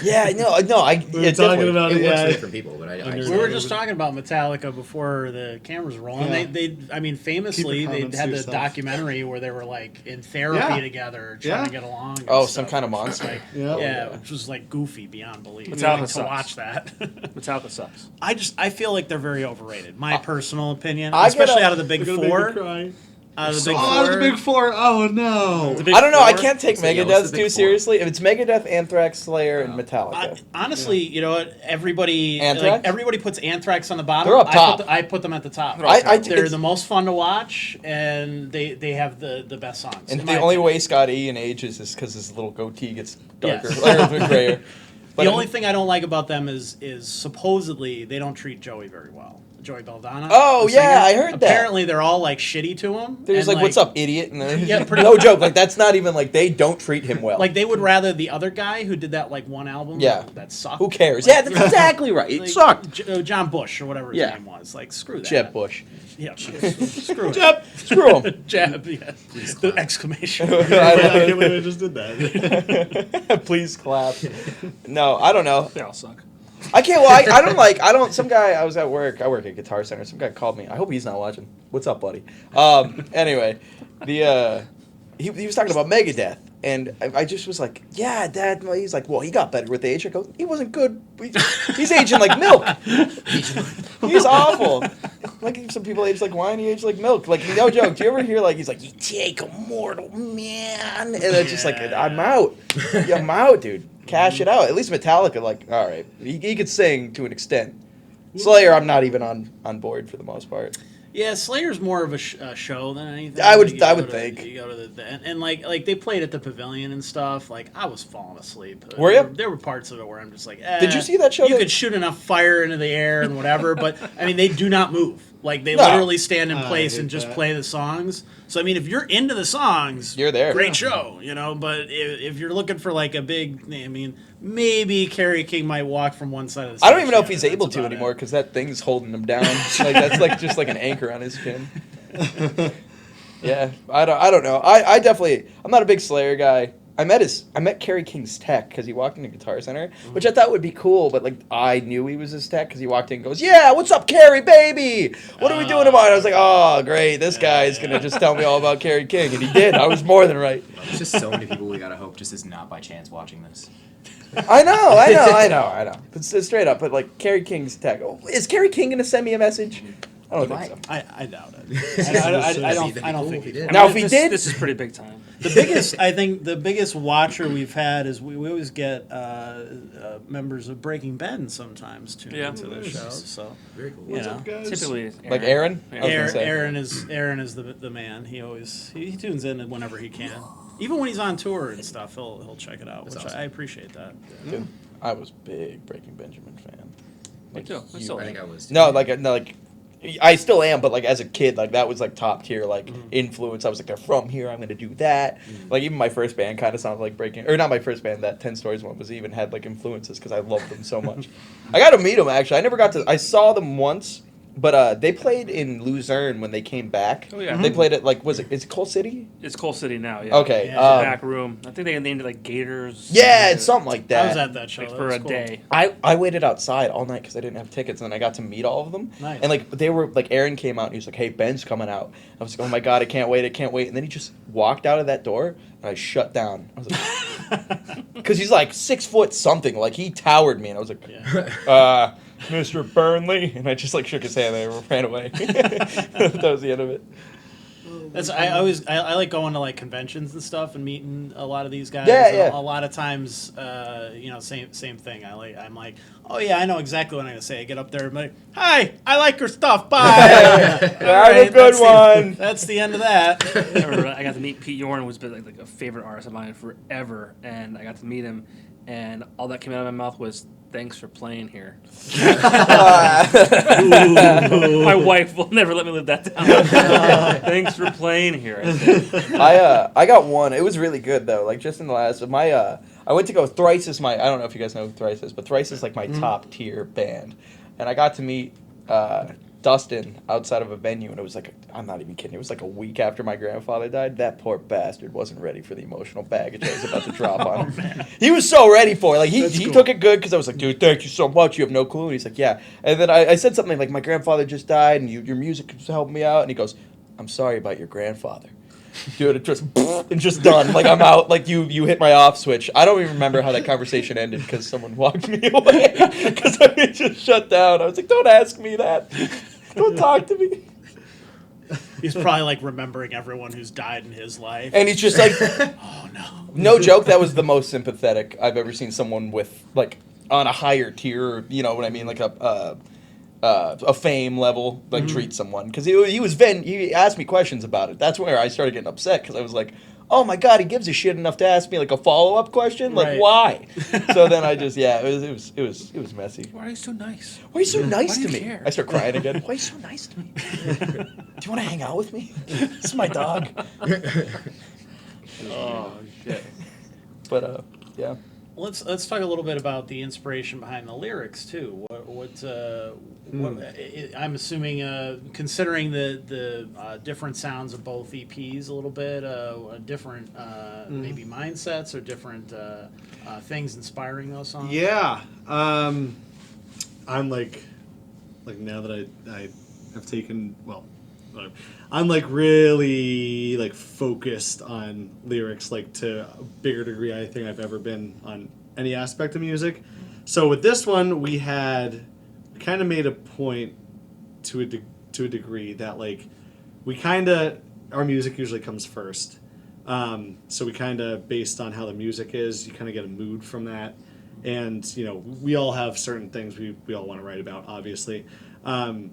Yeah, no, We were yeah, talking definitely. about It it. works for Yeah. different people, but I Under- just We were Yeah. just talking about Metallica before the cameras were rolling. Yeah. They I mean, famously, Keep your they comments had to the yourself. documentary where they were like in therapy Yeah. together, trying Yeah. to get along. and Oh, stuff. some kind of Which was monster. Like, Yeah. yeah, which was like goofy beyond belief. Metallica Like, to sucks. watch that. Metallica sucks. I feel like they're very overrated. My personal opinion, I especially gotta- out of the big They're gonna make me four. cry. Out of the big Oh, four. the big four. Oh no. The big I don't know. I four? can't take So, yeah, what's Megadeth the big too four? seriously. If it's Megadeth, Anthrax, Slayer, and Metallica. Honestly, you know what? Everybody, Anthrax? like, everybody puts Anthrax on the bottom. They're up top. I put them at the top. They're it's- the most fun to watch, and they have the best songs. And in the my only opinion. way Scott Ian ages is because his little goatee gets darker, Yes. or grayer. But The only thing I don't like about them is supposedly they don't treat Joey very well. Joey Belladonna. Oh, the yeah, singer. I heard that. Apparently, they're all like shitty to him. they're just and, like, "What's up, idiot?" And then, Yeah, pretty no much. joke. Like that's not even like they don't treat him well. Like they would rather the other guy who did that like one album. Yeah. That sucked. who cares? Like, Yeah, that's exactly right. It like, sucked. John Bush or whatever his Yeah. name was. Like screw that. Jeb Bush. Yeah, screw it. Jeb, screw him. Jab, yeah. The exclamation. I can't believe I just did that. Please clap. No, I don't know. They all suck. I can't. Well, I don't. Some guy. I was at work. I work at Guitar Center. Some guy called me. I hope he's not watching. What's up, buddy? Anyway, he was talking about Megadeth, and I just was like, yeah, Dad. He's like, well, he got better with age. I go, he wasn't good. He's aging like milk. He's awful. Like some people age like wine. He aged like milk. Like no joke. Do you ever hear like he's like, you take a mortal man, and it's just like I'm out. Yeah, I'm out, dude. Cash it out. At least Metallica, like, all right, he could sing to an extent. Slayer, I'm not even on board for the most part. Yeah, Slayer's more of a show than anything. I would- Like, you I go would to- think. you go to and like they played at the Pavilion and stuff. Like I was falling asleep. Were you? There were parts of it where I'm just like, Did you see that show You that- could shoot enough fire into the air and whatever, but I mean they do not move. Like they No. literally stand in I place hate and just that. play the songs. So I mean, if you're into the songs, You're there. Great show, you know. But if you're looking for like a big, I mean, maybe Kerry King might walk from one side of the stage. I don't even know if to the he's other. able That's to about it. anymore because that thing's holding him down. Like that's like just like an anchor on his chin. Yeah, I don't know. I'm not a big Slayer guy. I met Kerry King's tech because he walked into Guitar Center, which I thought would be cool, but like I knew he was his tech because he walked in and goes, "Yeah, what's up, Kerry, baby? What are we doing tomorrow?" And I was like, "Oh, great, this guy's gonna just tell me all about Kerry King," and he did. I was more than right. There's just so many people we gotta hope just is not by chance watching this. I know. But straight up, but like Kerry King's tech. Oh, is Kerry King gonna send me a message? I don't think so. I doubt it. I don't think he did. Now, if he this, did- this is pretty big time. The biggest watcher we've had is we always get members of Breaking Ben sometimes tune Yeah. into the show. So Very cool. you What's know. up, guys? Typically, Like Aaron? Yeah. I was gonna say. Aaron is the man. He tunes in whenever he can. Even when he's on tour and stuff, he'll check it out, That's which awesome. I appreciate that. Dude, I was big Breaking Benjamin fan. Me too. I you- still I am. think I was. No, like I still am, but like as a kid, like that was like top tier like influence. I was like, they're from here. I'm gonna do that. Like even my first band kind of sounded like Breaking, or not my first band. That 10 Stories one was even had like influences because I loved them so much. I got to meet them actually. I never got to. I saw them once, but they played in Luzerne when they came back. Oh, yeah. They played at like is it Coal City? It's Coal City now. Yeah. Okay. Yeah. Back room. I think they named it like Gators. Yeah, it's something like that. I was at that show Like that for was a cool. day. I waited outside all night because I didn't have tickets, and then I got to meet all of them. Nice. And like they were like Aaron came out and he was like, "Hey, Ben's coming out." I was like, "Oh my god, I can't wait! And then he just walked out of that door, and I shut down. I was like, because he's like 6 foot something, like he towered me, and I was like, Yeah. Mr. Burnley, and I just like shook his hand and I ran away. That was the end of it. I like going to like conventions and stuff and meeting a lot of these guys. Yeah, And yeah. A lot of times, same thing. I'm like, oh yeah, I know exactly what I'm gonna say. I get up there, and I'm like, hi, I like your stuff. Bye. Have a good one. That's the end of that. I got to meet Pete Yorn, who's been like a favorite artist of mine forever, and I got to meet him, and all that came out of my mouth was, "Thanks for playing here." My wife will never let me live that down. Thanks for playing here. I said. I got one. It was really good though. Like just in the last I went to go. Thrice is I don't know if you guys know who Thrice is, but Thrice is like my top tier band, and I got to meet Dustin outside of a venue, and it was like I'm not even kidding. It was like a week after my grandfather died. That poor bastard wasn't ready for the emotional baggage I was about to drop on him. He was so ready for it. Like he took it good because I was like, dude, thank you so much. You have no clue. And he's like, yeah. And then I said something like, my grandfather just died, and your music is helping me out. And he goes, I'm sorry about your grandfather. Dude, it just done. Like I'm out. Like you hit my off switch. I don't even remember how that conversation ended because someone walked me away because I just shut down. I was like, don't ask me that. Don't talk to me. He's probably like remembering everyone who's died in his life. And he's just like, Oh no. no joke. That was the most sympathetic I've ever seen someone with like on a higher tier. You know what I mean? Like a fame level, like treat someone because he asked me questions about it. That's where I started getting upset because I was like, oh my god, he gives a shit enough to ask me like a follow-up question, like Right. why? So then I just it was messy. Why are you so nice? Why are you so nice Why do to you me? care? I start crying again. Why are you so nice to me? Do you want to hang out with me? This is my dog. Oh shit. But yeah. Let's talk a little bit about the inspiration behind the lyrics too. What I'm assuming, considering the different sounds of both EPs, a little bit different maybe mindsets or different things inspiring those songs. Yeah. I'm like now that I have taken I'm like really like focused on lyrics like to a bigger degree I think I've ever been on any aspect of music. So with this one we kind of made a point to a degree that like our music usually comes first. So we kind of based on how the music is, you kind of get a mood from that. And we all have certain things we all want to write about, obviously. And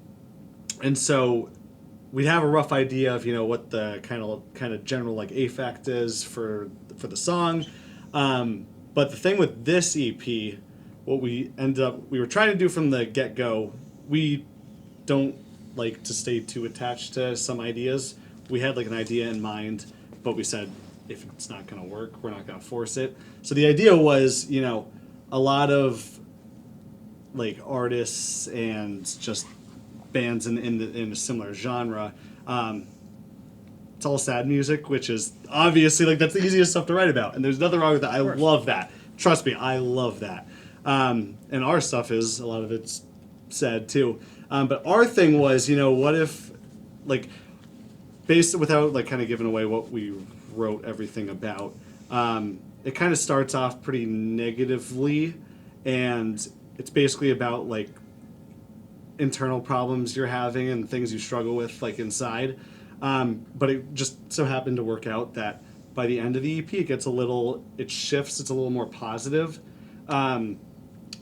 so we'd have a rough idea of what the kind of general like affect is for the song, but the thing with this EP, what we were trying to do from the get-go, we don't like to stay too attached to some ideas. We had like an idea in mind, but we said if it's not going to work, we're not going to force it. So the idea was a lot of like artists and just bands in a similar genre. It's all sad music, which is obviously like that's the easiest stuff to write about, and there's nothing wrong with that. I love that. Trust me, I love that. And our stuff is a lot of it's sad too. But our thing was, what if like based without like kind of giving away what we wrote everything about. It kind of starts off pretty negatively, and it's basically about like internal problems you're having and things you struggle with like inside. But it just so happened to work out that by the end of the EP it shifts, it's a little more positive. The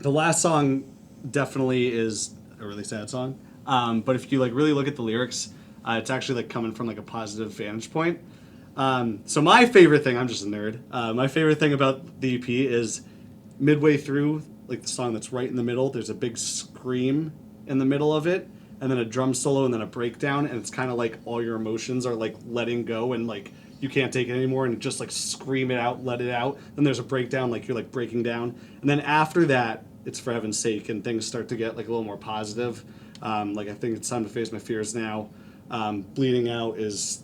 last song definitely is a really sad song, but if you like really look at the lyrics, it's actually like coming from like a positive vantage point. So my favorite thing, I'm just a nerd, my favorite thing about the EP is midway through, like the song that's right in the middle, there's a big scream in the middle of it, and then a drum solo, and then a breakdown, and it's kind of like all your emotions are like letting go, and like you can't take it anymore, and just like scream it out, let it out. Then there's a breakdown, like you're like breaking down, and then after that, it's For Heaven's Sake, and things start to get like a little more positive. Like I think it's Time to Face My Fears Now. Bleeding Out is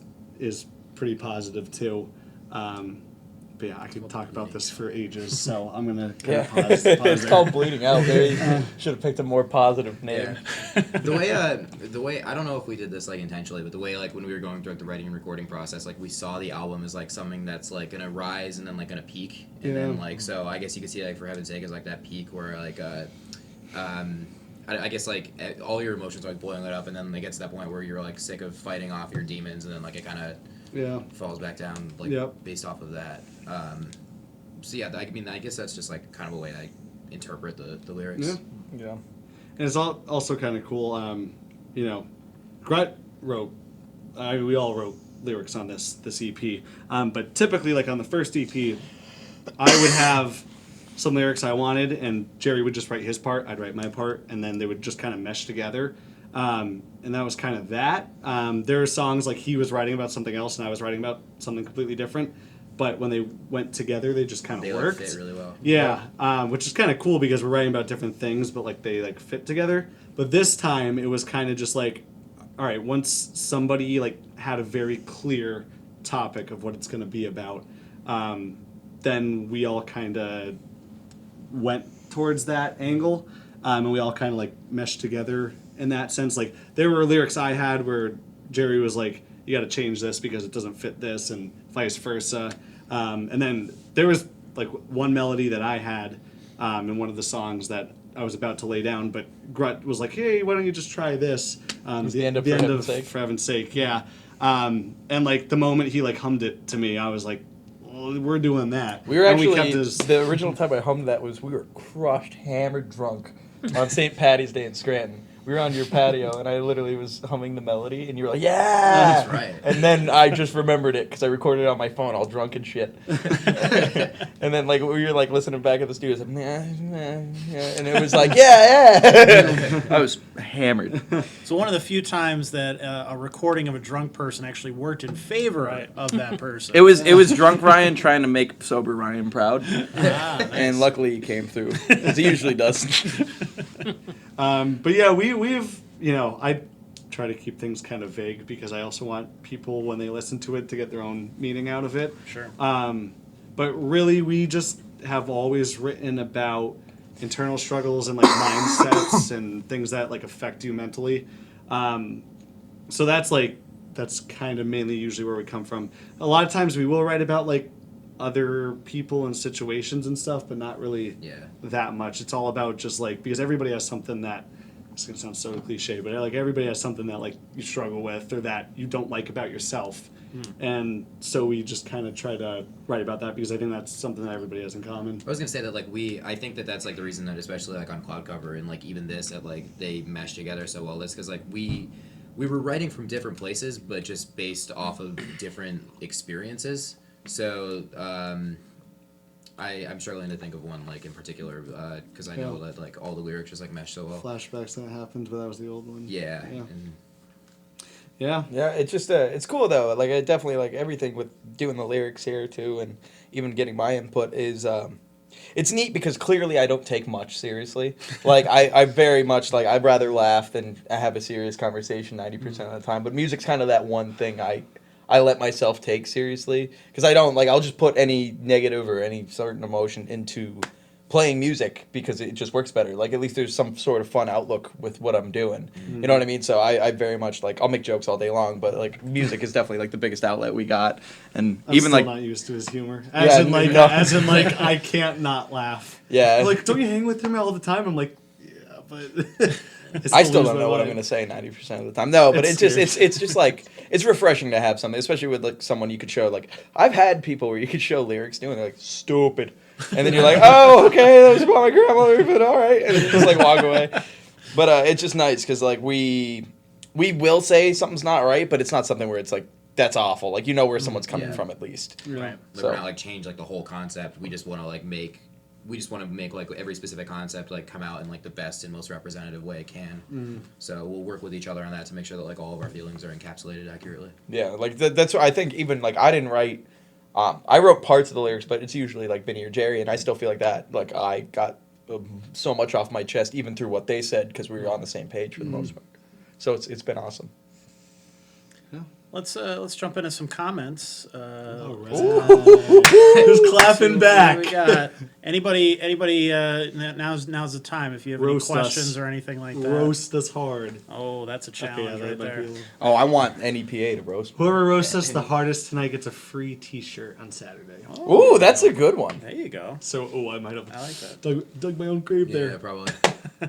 pretty positive too. But yeah, I could talk about this for ages, so I'm gonna kind of pause It's there. called Bleeding Out. They should have picked a more positive name. Yeah. The way I don't know if we did this like intentionally, but the way like when we were going through the writing and recording process, like we saw the album as like something that's like gonna rise and then like gonna peak, and then like so I guess you could see like For Heaven's Sake as like that peak where like I guess like all your emotions are like boiling it up, and then it gets to that point where you're like sick of fighting off your demons, and then like it kind of falls back down like based off of that. So yeah, I mean, I guess that's just like kind of a way I interpret the lyrics. Yeah. And it's also kind of cool. You know, Grutt wrote. We all wrote lyrics on this EP, but typically, like on the first EP, I would have some lyrics I wanted, and Jerry would just write his part, I'd write my part, and then they would just kind of mesh together. And that was kind of that. There are songs like he was writing about something else, and I was writing about something completely different. But when they went together, they just kind of worked. They fit really well. Yeah, which is kind of cool because we're writing about different things, but like they like fit together. But this time, it was kind of just like, all right, once somebody like had a very clear topic of what it's going to be about, then we all kind of went towards that angle, and we all kind of like meshed together in that sense. Like there were lyrics I had where Jerry was like, you got to change this because it doesn't fit this, and vice versa. And then there was like one melody that I had in one of the songs that I was about to lay down, but Grutt was like, hey, why don't you just try this? The end of For Heaven's Sake, yeah. And like the moment he like hummed it to me, I was like, well, we're doing that. We were actually, the original time I hummed that was we were crushed, hammered, drunk on St. Patty's Day in Scranton. We were on your patio, and I literally was humming the melody, and you were like, yeah! That's right. And then I just remembered it, because I recorded it on my phone, all drunk and shit. And then, like, we were, like, listening back at the studio, like, and it was like, yeah! I was hammered. So one of the few times that a recording of a drunk person actually worked in favor of that person. It was drunk Ryan trying to make sober Ryan proud. Nice. And luckily he came through, because he usually does. But yeah, we've, you know, I try to keep things kind of vague because I also want people, when they listen to it, to get their own meaning out of it. Sure. But really, we just have always written about internal struggles and like mindsets and things that like affect you mentally. So that's kind of mainly usually where we come from. A lot of times we will write about like other people and situations and stuff, but not really that much. It's all about just like, because everybody has something that, it's gonna sound so cliche, but like everybody has something that like you struggle with or that you don't like about yourself. And so we just kind of try to write about that because I think that's something that everybody has in common. I was gonna say that like I think that's like the reason that especially like on Cloud Cover and like even this that like they mesh together so well. It's because like we were writing from different places, but just based off of different experiences. So I'm struggling to think of one like in particular because I know that like all the lyrics just like mesh so well. Flashbacks, that happened, but that was the old one. Yeah. Yeah. Yeah, it's just it's cool though. Like I definitely like everything with doing the lyrics here too, and even getting my input is it's neat because clearly I don't take much seriously. Like I very much like I'd rather laugh than have a serious conversation 90% of the time. But music's kind of that one thing I let myself take seriously because I don't like I'll just put any negative or any certain emotion into playing music because it just works better. Like at least there's some sort of fun outlook with what I'm doing. You know what I mean? So I very much like I'll make jokes all day long, but like music is definitely like the biggest outlet we got. And I'm even still like not used to his humor. As in like I can't not laugh. Yeah. Like don't you hang with him all the time? I'm like, yeah, but I still don't know what I'm going to say 90% of the time. No, but it's just like it's refreshing to have something, especially with like someone you could show. Like I've had people where you could show lyrics to and they're like stupid, and then you're like, oh okay, that was about my grandmother, but all right, and then you just like walk away. But it's just nice because like we will say something's not right, but it's not something where it's like that's awful. Like you know where someone's coming from at least. Right. Like So we're not like change like the whole concept. We just want to make like every specific concept like come out in like the best and most representative way it can. So we'll work with each other on that to make sure that like all of our feelings are encapsulated accurately. yeah, like that's what I think. Even like I didn't write. I wrote parts of the lyrics, but it's usually like Vinny or Jerry, and I still feel like that. Like I got so much off my chest, even through what they said, because we were on the same page for the most part. So it's been awesome. Let's jump into some comments. Who's clapping back? What do we got? Anybody? Now's the time. If you have Roast any questions us. or anything like that. Roast us hard. Oh, that's a challenge that right might there. be a little- Oh, I want NEPA to roast. Whoever roasts us the hardest tonight gets a free T-shirt on Saturday. Ooh, that's a good one. There you go. So, I might have I like that. dug my own grave Yeah, there. probably.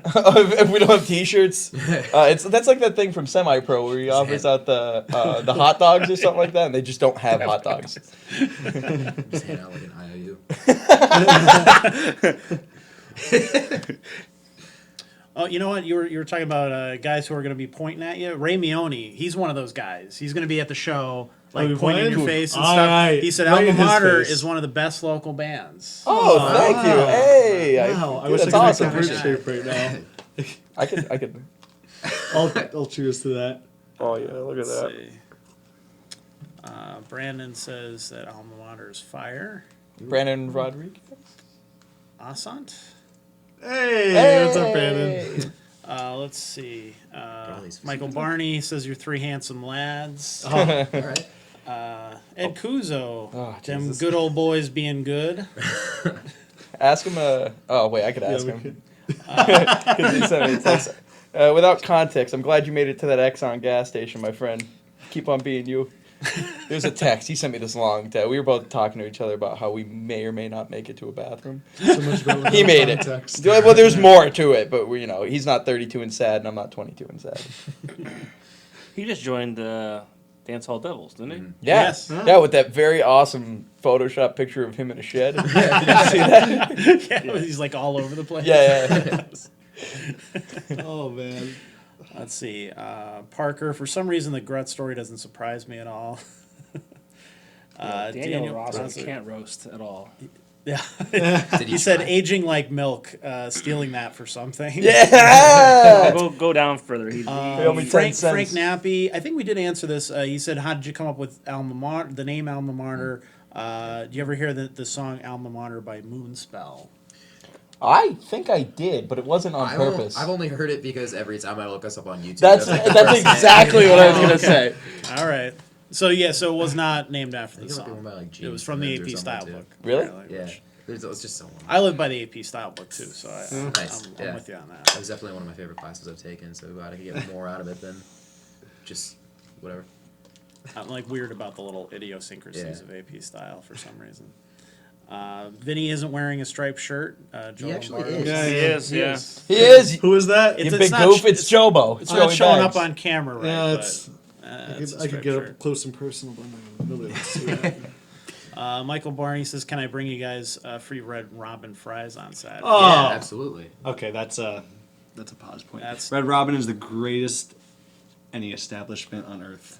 if we don't have T-shirts, that's like that thing from Semi Pro where he offers out the hot dogs or something like that, and they just don't have hot dogs. Just hand out like an IOU. Oh, you know what? You were talking about guys who are going to be pointing at you. Ray Mione, he's one of those guys. He's going to be at the show, like you pointing in your playing? face and All stuff. right. He said Right Alma in his Mater face. is one of the best local bands. Oh, thank you. Hey, Wow, I dude, wish I that's could awesome. make that shape right now. I could. I'll cheers to that. Oh yeah, look at Let's that. see. Brandon says that Alma Mater is fire. Brandon Rodriguez. Asant. Hey, what's up, Brandon? Let's see. these Michael Barney says you're three handsome lads. All right. Ed Cuozzo. Oh, them Jesus. good old boys being good. Ask him. Oh wait, I could ask we him. could- 'Cause he sent me a text. Without context, I'm glad you made it to that Exxon gas station, my friend. Keep on being you. There's a text. He sent me this long text. We were both talking to each other about how we may or may not make it to a bathroom. So much about He made it. context. Well, there's more to it, but he's not 32 and sad, and I'm not 22 and sad. He just joined the Dance Hall Devils, didn't he? Yeah, Yes. yeah, with that very awesome Photoshop picture of him in a shed. Did you see that? Yeah, he's like all over the place. Yeah. Oh man. Let's see. Parker, for some reason, the Grutt story doesn't surprise me at all. Daniel Ross Ross- can't roast at all. Yeah. Did He said aging like milk, stealing that for something. Yeah. Go down further. He's They owe me 10 Frank cents. Nappy, I think we did answer this. He said, "How did you come up with Alma Mater? The name Alma Mater? Do you ever hear the song Alma Mater by Moonspell?" I think I did, but it wasn't on purpose. I've only heard it because every time I look us up on YouTube, That's like the that's first exactly what I was Oh, gonna okay. say. All right. So yeah, so it was not named after I the think it might be song. one by, like, It was James from the Simmons or AP something, style too. book. Really? apparently, Yeah, which- it's just so long. I live by the AP style book too, so Nice. I'm Yeah. with you on that. That was definitely one of my favorite classes I've taken. So glad I could get more out of it than just whatever. I'm like weird about the little idiosyncrasies Yeah. of AP style for some reason. Vinny isn't wearing a striped shirt. Joe He actually Lombardo. is. Yeah, He yeah. is, yeah. He is. Who is that? You It's big not goof. sh- It's Jobo. It's not showing up on camera, right? Yeah, but, it's. it's a I could striped get shirt. up close and personal, but nobody wants to see that. Michael Barney says, "Can I bring you guys free Red Robin fries on Saturday?" Oh. Yeah, absolutely. Okay, that's a pause point. That's- Red Robin is the greatest any establishment on earth.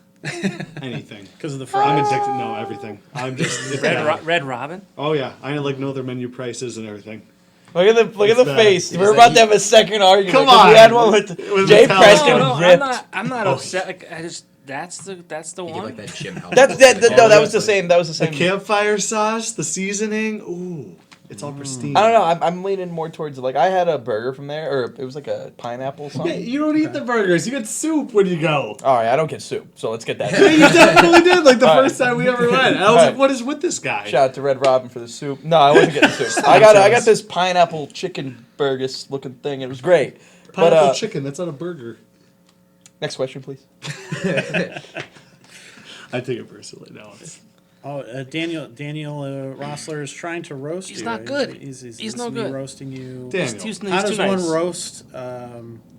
Anything. Because of the I'm fries. addicted. No, everything. I'm just. It's bad. Red Robin. Oh yeah, I like know their menu prices and everything. Look at the It's bad. face. Is We're that about you- to have a second argument. Come 'cause on. We had one with With Jay Metallica. Preston No, ripped. I'm not upset. Like, I just that's the You one. get like that Jim House. That Oh, was the same. That was the The same. campfire sauce, the seasoning. Ooh, it's all pristine. I don't know. I'm leaning more towards like I had a burger from there, or it was like a pineapple Yeah, something. you don't eat the burgers. You get soup when you go. All right, I don't get soup, so let's get that. Yeah, you definitely did. Like the All right. first time we ever went. I was All like, right. "What is with this guy?" Shout out to Red Robin for the soup. No, I wasn't getting soup. I got this pineapple chicken burgers looking thing. It was great. Pineapple But chicken. That's not a burger. next question, please. I take it personally. No, it's. Daniel Rossler is trying to roast you. He's not good. He's no me good. roasting you. Daniel. He's How too does nice. one roast?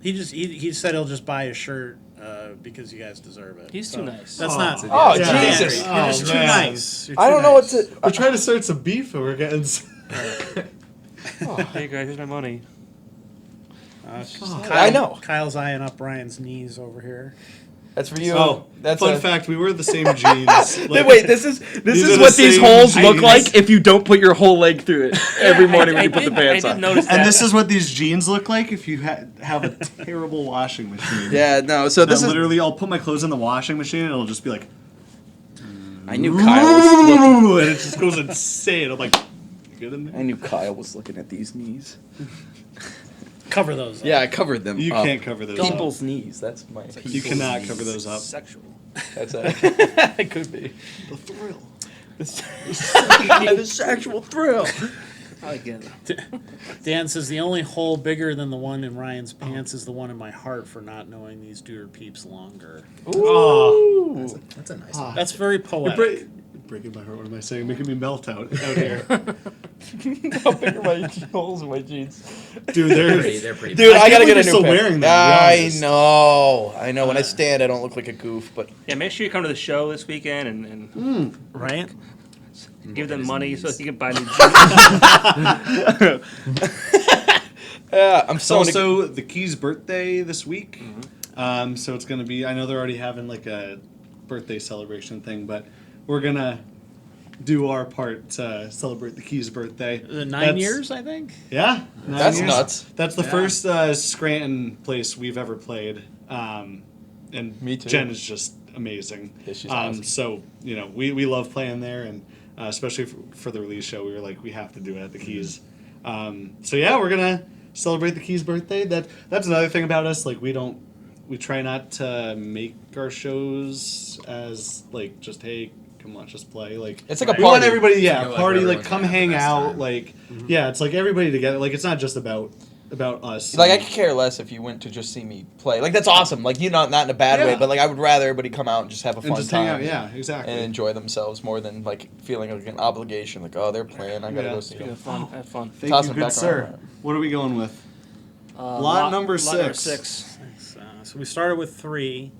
He said he'll just buy a shirt because you guys deserve it. He's So too nice. That's Oh. not. Oh, Yeah. Jesus. You're just too man. nice. You're I too don't know what nice. to. We're trying to start some beef, and we're getting. Hey guys, here's my money. I know. Kyle's eyeing up Ryan's knees over here. That's for you. Oh, That's fun a, fact. We wear the same jeans. Like, Wait, this is These are the what these same holes look jeans. like if you don't put your whole leg through it every morning when I you put the did- pants I on. did notice that. And this is what these jeans look like if you have a terrible washing machine. Yeah, no. So this is. Literally, I'll put my clothes in the washing machine, and it'll just be like, I knew Kyle was looking. and it just goes insane. I'm like, you good in there? I knew Kyle was looking at these knees. Cover those. Yeah, I covered them. You up. can't cover those. up. People's knees. That's my. You cannot cover those up. Sexual. That's a. It could be. The thrill. The sexual thrill. I get it. Dan says the only hole bigger than the one in Ryan's pants is the one in my heart for not knowing these dude peeps longer. Oh, That's a nice one. That's very it, poetic. breaking my heart. What am I saying? Making me melt out here. How big are my holes in my jeans? Dude, They're pretty. Dude, I I gotta can't get a believe new you're pair. still wearing them, to be I honest. know. When I stand, I don't look like a goof, but Yeah, make sure you come to the show this weekend and Right? give them money so you can buy new jeans. yeah, I'm It's so also the Keys' birthday this week. So it's going to be, I know they're already having like a birthday celebration thing, but we're going to do our part to celebrate the Keys' birthday. 9 years, I think. Yeah. 9 That's years. nuts. That's the first Scranton place we've ever played. And Me too. Jen is just amazing. Yeah, she's awesome. So, we love playing there, and especially for the release show, we were like, we have to do it at the Keys. So yeah, we're going to celebrate the Keys' birthday. That's another thing about us. Like, we try not to make our shows as like just, hey, come on, just play. Like, It's like a we want party. everybody, You know, like, party, where like everyone's come gonna have hang the best out, time. like yeah, it's like everybody together. Like, it's not just about us. Like, I could care less if you went to just see me play. Like, that's awesome. Like, not in a bad way, Yeah. but like, I would rather everybody come out and just have a fun and just time. hang out. Yeah, exactly. And enjoy themselves more than like feeling like an obligation. Like, oh, they're playing, I gotta Yeah. go see them. Have fun. Have fun. Thank Toss you, them good back sir. around. What are we going with? Lot number Lot six. So we started with 3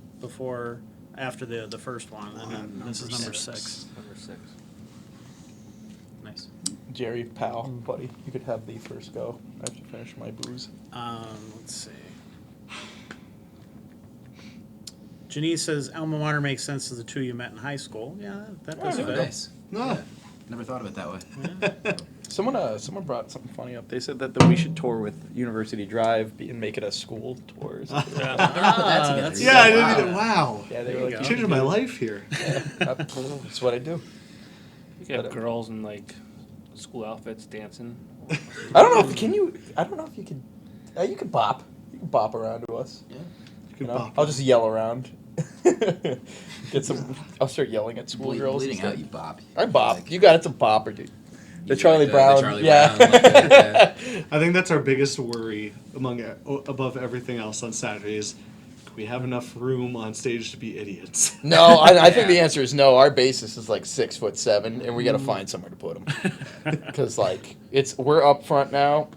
after the first one, and then this is number 6. Number 6. Nice. Jerry, pal, buddy, you could have the first go. I have to finish my booze. Let's see. Janice says Alma Mater makes sense to the two you met in high school. Yeah, that does Oh, fit. nice. No. Yeah. Never thought of it that way. Someone brought something funny up. They said that we should tour with University Drive and make it a school tour. or something. That's Yeah, I Wow. didn't either. Wow. Yeah, they There were you like, go. Changing my life here. That's what I do. You could have girls in like school outfits dancing. I don't know if I don't know if you could. You could bop. You can bop around to us. Yeah. Good You know? bop. I'll just yell around. Get some. I'll start yelling at schoolgirls. Bleeding out, you bop. I bop. Like, You got it's a bopper, dude. The you Charlie like Brown. The Charlie yeah. Brown, like that, yeah. I think that's our biggest worry above everything else on Saturdays. We have enough room on stage to be idiots. No, I think the answer is no. Our bassist is like 6'7", and we got to find somewhere to put him. Because like we're up front now.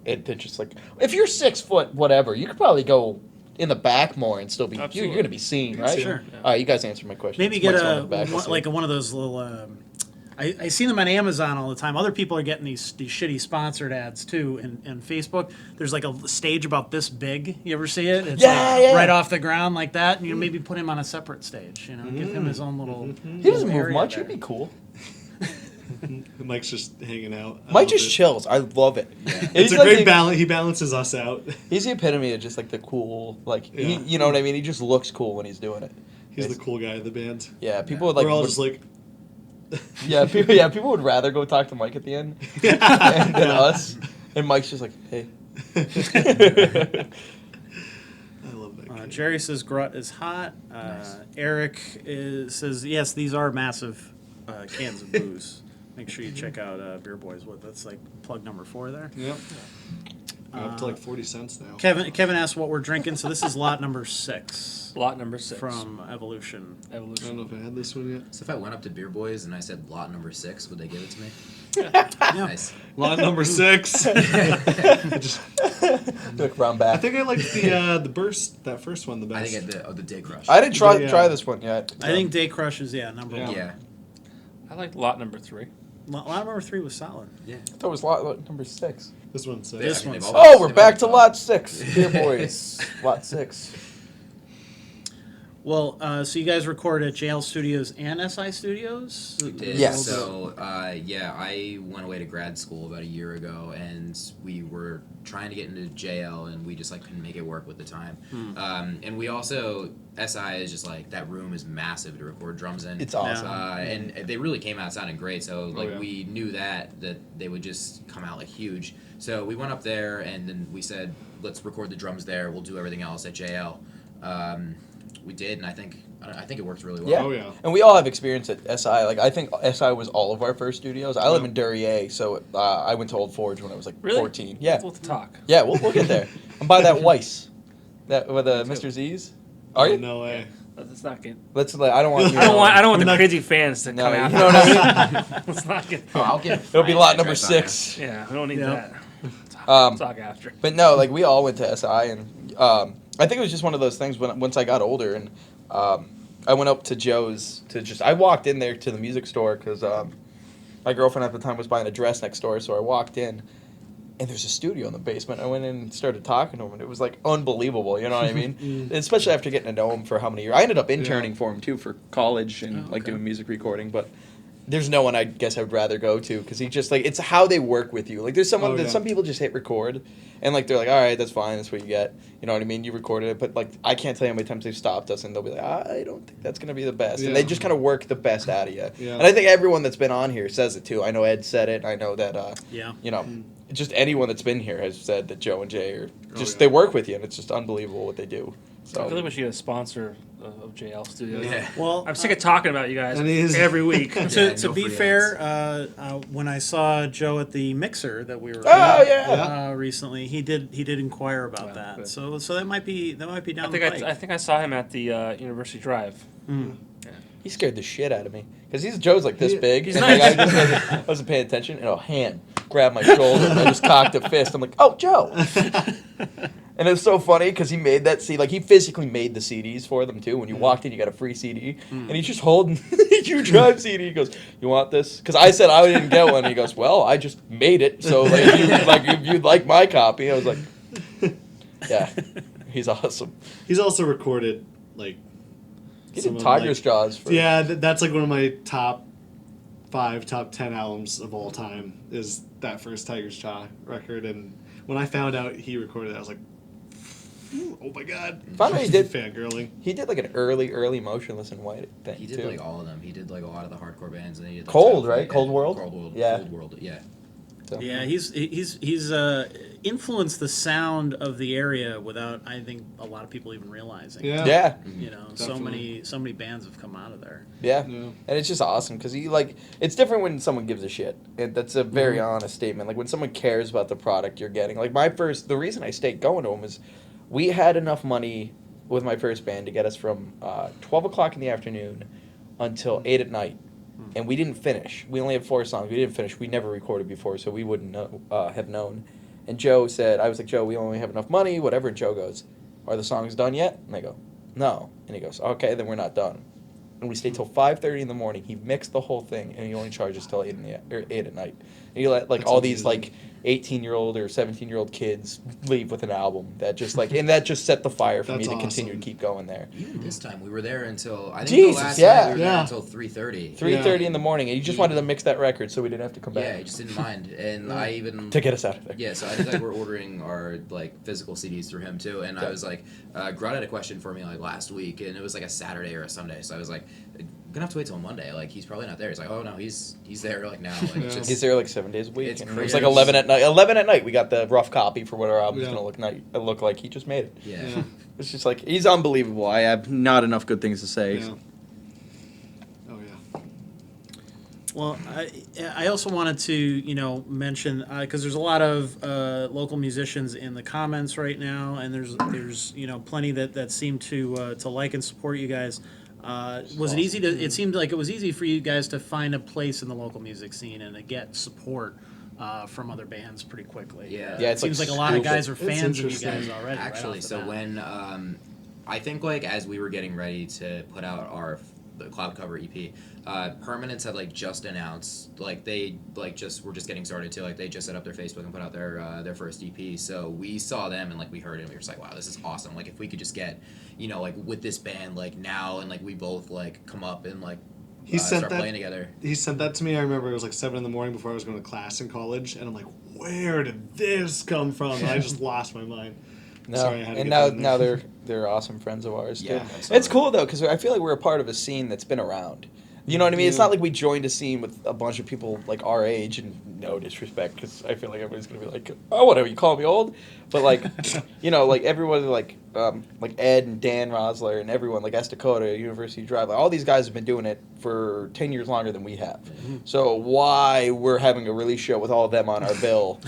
It's just like if you're 6 foot whatever, you could probably go in the back more and still be. You're Absolutely. going to be seen, right? Sure. All right, you guys answered my question. Maybe It's get Mike's on the back, let's see. one of those little. I see them on Amazon all the time. Other people are getting these shitty sponsored ads too, and Facebook. There's like a stage about this big. You ever see it? It's Yeah, like yeah. right off the ground like that. And you maybe put him on a separate stage. Give him his own little. He doesn't move area much. there. He'd be cool. Mike's just hanging out. I Mike love just it. chills. I love it. It's He's a like great the- balance. He balances us out. He's the epitome of just like the cool, like Yeah. you know what I mean. He just looks cool when he's doing it. He's the cool guy of the band. Yeah, people would like. We're all would- just like, people would rather go talk to Mike at the end than us. And Mike's just like, hey. I love that guy. Jerry says Grutt is hot. Eric says yes. These are massive cans of booze. Make sure you check out Beer Boys. That's like plug number 4 there. Yep. Up to like 40 cents now. Kevin asked what we're drinking, so this is lot number 6 Lot number 6 from Evolution. I don't Evolution. know if I had this one yet. So if I went up to Beer Boys and I said lot number 6, would they give it to me? Yeah. Nice. Lot number 6. Look round I back. think I liked the burst, that first one, the I best. think the Day Crush. I didn't try Yeah. try this one yet. I think Day Crush is number Yeah. 1. Yeah. I like lot number 3. Lot number 3 was solid. Yeah. I thought it was lot number 6. This one's 6. This I mean, one's- they've always- Oh, we're they've back to always- lot 6. Dear boys, lot 6. Well, so you guys record at JL Studios and SI Studios? We did. Yes. So, I went away to grad school about a year ago, and we were trying to get into JL, and we just couldn't make it work with the time. And we also SI is just that room is massive to record drums in. It's awesome. And they really came out sounding great. So yeah. we knew that they would just come out huge. So we went up there, and then we said, let's record the drums there. We'll do everything else at JL. We did, and I think it worked really well. Yeah. Oh, yeah. And we all have experience at SI. I think SI was all of our first studios. I live in Duryea, so I went to Old Forge when I was Really? 14. Yeah. We'll talk. Yeah, we'll get there. I'm by that Weiss. That with Mr. Z's. Are you? No way. Let's not get. Let's like I don't want. I don't want We're the not- crazy fans to No, come you out. know what I mean? Let's not get. Oh, I'll give. It'll be Brian lot the number address on that. 6. Yeah, we don't need Yeah. that. Um, Talk after. But no, like we all went to SI, and I think it was just one of those things when once I got older, and I went up to Joe's to just. I walked in there to the music store because my girlfriend at the time was buying a dress next door, so I walked in. And there's a studio in the basement. I went in and started talking to him, and it was like unbelievable. You know what I mean? Especially after getting to know him for how many years. I ended up interning for him too for college and like doing music recording. But there's no one I guess I'd rather go to because he just like it's how they work with you. Like there's someone that some people just hit record, and like they're like, all right, that's fine, that's what you get. You know what I mean? You recorded it, but like I can't tell you how many times they've stopped us and they'll be like, I don't think that's gonna be the best, and they just kind of work the best out of you. Yeah. And I think everyone that's been on here says it too. I know Ed said it. I know that Yeah. you know. Just anyone that's been here has said that Joe and Jay are just they work with you, and it's just unbelievable what they do. So I feel like we should get a sponsor of JL Studios. Yeah. Well, I'm sick of talking about you guys And he's- every week. Yeah, to no be free fair, when I saw Joe at the mixer that we were recently, he did inquire about Wow, that. good. So that might be down I the think pike. I think I saw him at the University Drive. he scared the shit out of me because Joe's like this big. he's and nice. like, I wasn't paying attention, and a hand grabbed my shoulder, and I just cocked a fist. I'm like, oh, Joe. And it's so funny because he made that CD. Like, he physically made the CDs for them, too. When you walked in, you got a free CD. And he's just holding the U-Drive CD. He goes, you want this? Because I said I didn't get one. And he goes, well, I just made it. So, like, if you'd like my copy. I was like, yeah, he's awesome. He's also recorded like He some did of, Tiger's like- Jaws. For, Yeah, that's like one of my top 5, top 10 albums of all time. Is that first Tiger's Jaw record? And when I found out he recorded it, I was like, oh my god! Found out he did- fangirling. He did like an early Motionless in White thing, He did too. like all of them. He did like a lot of the hardcore bands, and then he did like, Cold, Tyler right? Fate, Cold yeah, World? Cold World. Yeah. Cold World. Yeah. So. Yeah, he's influenced the sound of the area without I think a lot of people even realizing. Yeah. Yeah. You know, Definitely. so many bands have come out of there. Yeah. Yeah. And it's just awesome because it's different when someone gives a shit. That's a very honest statement. Like when someone cares about the product you're getting. Like the reason I stayed going to them is we had enough money with my first band to get us from 12 o'clock in the afternoon until 8 at night. And we didn't finish. We only had 4 songs. We didn't finish. We never recorded before, so we wouldn't know, have known. And Joe said, I was like, Joe, we only have enough money, whatever. And Joe goes, are the songs done yet? And I go, no. And he goes, okay, then we're not done. And we stayed till 5:30 in the morning. He mixed the whole thing, and he only charged us till 8 at night. And he let That's all these amazing. 18-year-old or 17-year-old kids leave with an album that just and that just set the fire for me That's to continue to awesome. keep going there. Even this time, we were there until I think Jesus, the last yeah. night we were there Yeah. until 3:30. 3:30 in the morning, and he just wanted to mix that record so we didn't have to come Yeah, back he just didn't mind, and I even to get us out of there. Yeah, so I think like we're ordering our like physical CDs through him too, and I was like, Grutt had a question for me like last week, and it was like a Saturday or a Sunday, so I was like, I'm gonna have to wait till Monday. Like he's probably not there. He's like, oh no, he's there like now. Like Yeah. just, He's there like 7 days a week. It's And it was crazy. like 11 at night. 11 at night, we got the rough copy for what our album's Yeah. gonna look like. He just made it. yeah. Yeah. It's just like he's unbelievable. I have not enough good things to say. Yeah. Oh yeah. Well, I also wanted to mention because there's a lot of local musicians in the comments right now, and there's plenty that seem to like and support you guys. Was it easy to? It seemed like it was easy for you guys to find a place in the local music scene and to get support from other bands pretty quickly. Yeah. Yeah, it it's like seems like a lot of guys are It's fans of you interesting. guys already. right Actually, off the so bat. when I think like as we were getting ready to put out the cloud cover EP, Permanence had like just announced like they like just were just getting started too. Like they just set up their Facebook and put out their first EP. So we saw them and like we heard it and we were just like, wow, this is awesome. Like if we could just get like with this band like now and like we both like come up and like He sent start that. playing together. He sent that to me. I remember it was like 7 in the morning before I was going to class in college, and I'm like, where did this come from? And I just lost my mind. No, Sorry, I had to and get that in now there. they're awesome friends of ours too. Yeah. It's cool though because I feel like we're a part of a scene that's been around. You know what I mean? It's Yeah. not like we joined a scene with a bunch of people like our age, and no disrespect because I feel like everybody's gonna be like, oh, whatever, you call me old, but like, like everyone like like Ed and Dan Rosler and everyone, like Esta Coda, University Drive, like, all these guys have been doing it for 10 years longer than we have. So why we're having a release show with all of them on our bill,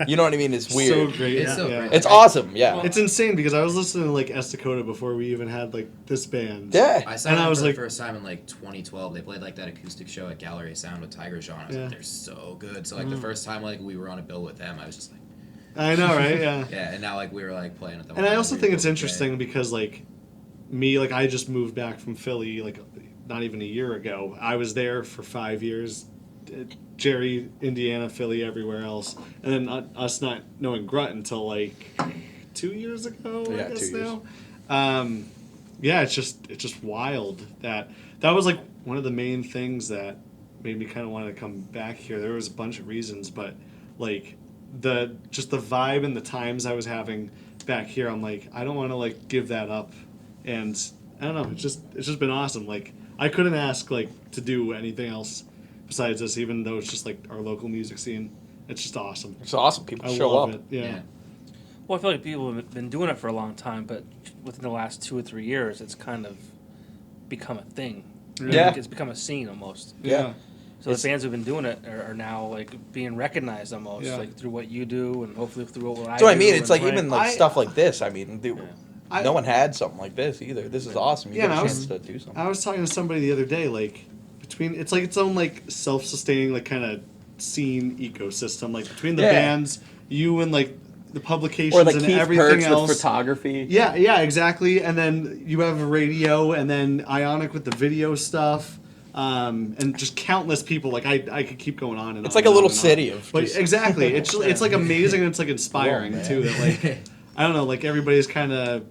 you know what I mean, is weird. So great. It's so yeah. great. It's awesome, yeah. It's insane because I was listening to like Esta Coda before we even had like this band. Yeah. I saw And them I was for like- the first time in like 2012. They played like that acoustic show at Gallery Sound with Tiger Jean. I was Yeah. like, they're so good. So like the first time like we were on a bill with them, I was just like, I know, right? Yeah. yeah. And now like we were like playing at them. And I also We think were it's both interesting because like me, like I just moved back from Philly like not even a year ago. I was there for 5 years. Jerry, Indiana, Philly, everywhere else, and then us not knowing Grutt until like 2 years ago. Yeah, I guess 2 years. now. Yeah, it's just wild that was like one of the main things that made me kind of want to come back here. There was a bunch of reasons, but like the vibe and the times I was having back here, I'm like, I don't want to like give that up, and I don't know. It's just been awesome. Like I couldn't ask like to do anything else besides this, even though it's just like our local music scene. It's just awesome. It's awesome. People I show love up. it. Yeah. Yeah. Well, I feel like people have been doing it for a long time, but within the last 2 or 3 years, it's kind of become a thing. Yeah. It's become a scene almost. Yeah. So the bands who've been doing it are now like being recognized almost, Yeah. like through what you do and hopefully through what I That's do. what I mean. It's and, like even like I- stuff like this. I mean, I- no one had something like this either. This is awesome. You Yeah, get and a I chance was- to do something. I was talking to somebody the other day, like it's like its own like self-sustaining like kind of scene ecosystem, like between the Yeah. bands, you and like the publications Or like and Keith everything Perks else. with photography. Yeah, exactly. And then you have a radio, and then Ionic with the video stuff, and just countless people. Like I could keep going on and It's on like a and little on and on. city of But just- exactly, it's like amazing and it's like inspiring Whoa, man. too. That like I don't know, like everybody's kind of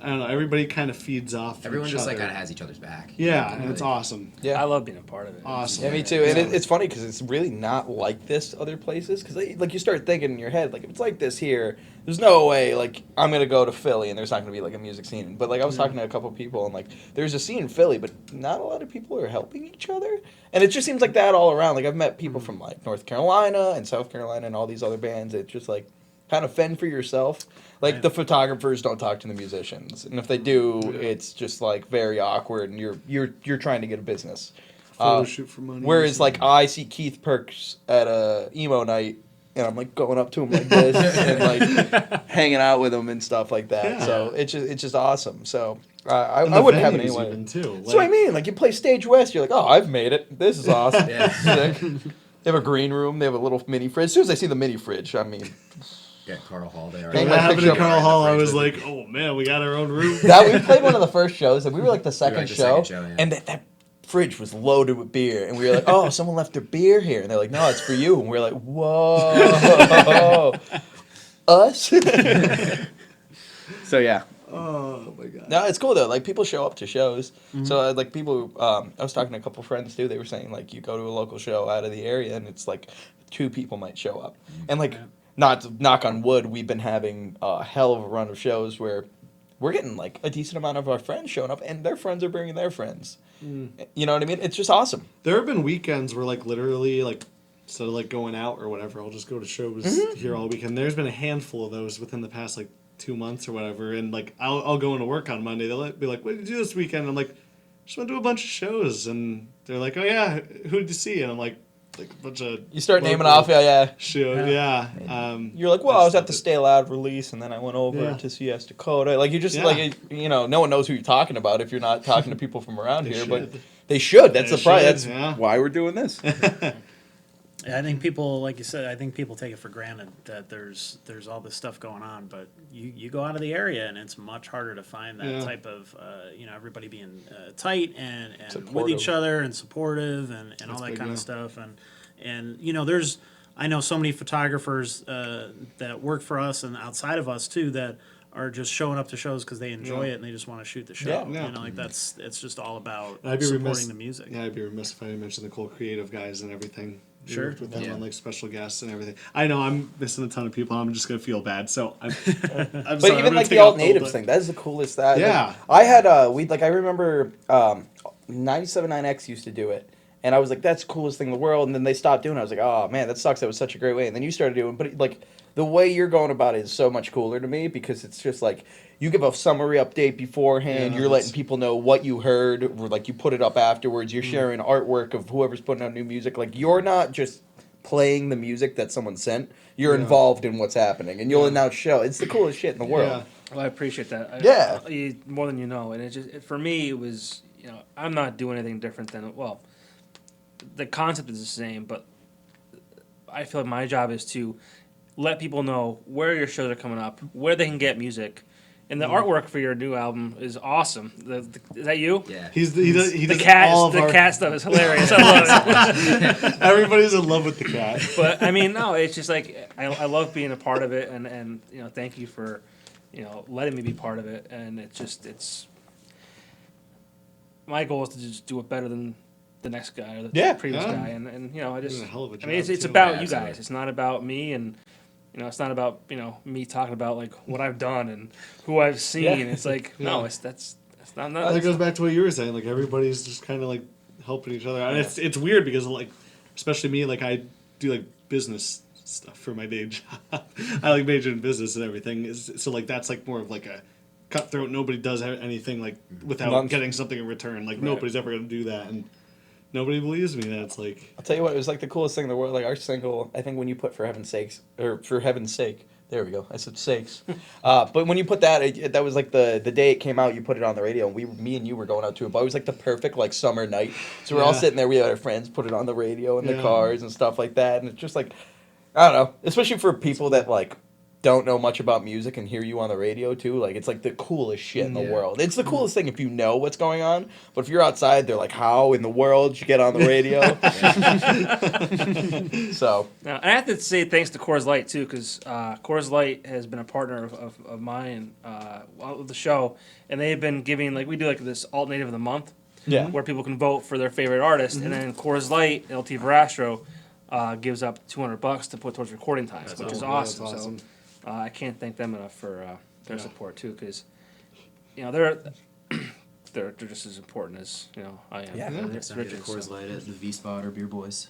I don't know, everybody kind of feeds off. Everyone each just like other. kind of has each other's back. Yeah, and Really. it's awesome. Yeah. I love being a part of it. Awesome. Yeah, me too. And Yeah. it's funny because it's really not like this other places. Because like you start thinking in your head, like if it's like this here, there's no way like I'm gonna go to Philly and there's not gonna be like a music scene. But like I was talking to a couple people and like there's a scene in Philly, but not a lot of people are helping each other. And it just seems like that all around. Like I've met people from like North Carolina and South Carolina and all these other bands. It's just like kind of fend for yourself. Like Right. the photographers don't talk to the musicians, and if they do, it's just like very awkward, and you're trying to get a business. Photo shoot for money. Whereas like I see Keith Perks at a emo night, and I'm like going up to him like this and like hanging out with him and stuff like that. Yeah. So it's just awesome. So I And the wouldn't have it venues anyway. even, too. That's what I mean. Like you play Stage West, you're like, oh, I've made it. This is awesome. Yeah. Sick. They have a green room. They have a little mini fridge. As soon as I see the mini fridge, I mean, Yeah, Carl Hall. They are. Hang When my that happened picture in up Carl right in the Hall, I fridge was with like, oh man, we got our own room. that we played one of the first shows, and we were like the second, like the show, second show, yeah. and that fridge was loaded with beer, and we were like, oh, someone left their beer here, and they're like, no, it's for you, and we are like, whoa, us? So yeah, Oh my god. No, it's cool though. Like people show up to shows. So like people, I was talking to a couple friends too. They were saying like you go to a local show out of the area, and it's like 2 people might show up, and like not to knock on wood, we've been having a hell of a run of shows where we're getting like a decent amount of our friends showing up, and their friends are bringing their friends. You know what I mean? It's just awesome. There have been weekends where like literally like instead of like going out or whatever, I'll just go to shows here all weekend. There's been a handful of those within the past like 2 months or whatever, and like I'll go into work on Monday. They'll be like, "What did you do this weekend?" I'm like, "Just went to a bunch of shows," and they're like, "Oh yeah, who did you see?" And I'm like a bunch of You start naming local off, yeah. shows, yeah. You're like, well, I was at the Stay Loud release, and then I went over Yeah. to see Esta Coda. Like, you just, Yeah. like, you know, no one knows who you're talking about if you're not talking to people from around They here, should. but they should. That's They the price. should, That's yeah. why we're doing this. Yeah, I think people, like you said, I think people take it for granted that there's all this stuff going on, but you go out of the area and it's much harder to find that Yeah. type of, everybody being tight and with Supportive. each other and supportive and all that big, kind yeah. of stuff. And I know so many photographers that work for us and outside of us too that are just showing up to shows because they enjoy Yeah. it and they just want to shoot the show. Yeah. Yeah. You know, like it's just all about I'd be supporting remiss, the music. Yeah, I'd be remiss if I didn't mention the cool creative guys and everything. We Sure. worked with them Yeah. on like special guests and everything. I know I'm missing a ton of people. I'm just gonna feel bad. So I'm. But even like the alt natives thing, that is the coolest. That Yeah. like, I had I remember 97.9X used to do it, and I was like, that's the coolest thing in the world. And then they stopped doing it. I was like, oh man, that sucks. That was such a great way. And then you started doing, but like the way you're going about it is so much cooler to me because it's just like you give a summary update beforehand. Yeah, you're letting people know what you heard, or like you put it up afterwards. You're sharing artwork of whoever's putting out new music. Like you're not just playing the music that someone sent. You're involved in what's happening, and you'll announce show. It's the coolest shit in the world. Well, I appreciate that. More than you know, and for me, it was I'm not doing anything different than the concept is the same, but I feel like my job is to let people know where your shows are coming up, where they can get music. And the artwork for your new album is awesome. Is that you? Yeah. He does The cat, all of the our... cat stuff is hilarious. I love it. Everybody's in love with the cat. But I mean, no, it's just like I love being a part of it, and thank you for letting me be part of it. And it's my goal is to just do it better than the next guy or the previous guy, and I just Doing a hell of a I mean, job, it's too. about Yeah, you guys. absolutely. It's not about me and. It's not about me talking about like what I've done and who I've seen. Yeah. It's like no, Yeah. that's not. I think it goes back to what you were saying. Like everybody's just kind of like helping each other out. And it's weird because like, especially me, like I do like business stuff for my day job. I like major in business and everything. So like that's like more of like a cutthroat. Nobody does anything like without getting something in return. Like nobody's ever gonna do that, and nobody believes me. That's like I'll tell you what, it was like the coolest thing in the world. Like our single, I think when you put For Heaven's Sakes, or For Heaven's Sake, there we go. I said sakes. But when you put that, that was like the day it came out, you put it on the radio, and me and you were going out to it. But it was like the perfect like summer night. So we're all sitting there, we had our friends put it on the radio in the cars and stuff like that. And it's just like, I don't know, especially for people that like don't know much about music and hear you on the radio too. Like it's like the coolest shit in the world. It's the coolest thing if you know what's going on. But if you're outside, they're like, how in the world did you get on the radio? So Now, I have to say thanks to Coors Light too, because Coors Light has been a partner of mine with the show, and they've been giving we do this alt native of the month, where people can vote for their favorite artist, and then Coors Light LT Verastro gives up $200 to put towards recording time, which is awesome. That's awesome. So I can't thank them enough for their support too, because they're just as important as I am. Yeah. It's Richard Richard. Coors Light at the V Spot or Beer Boys.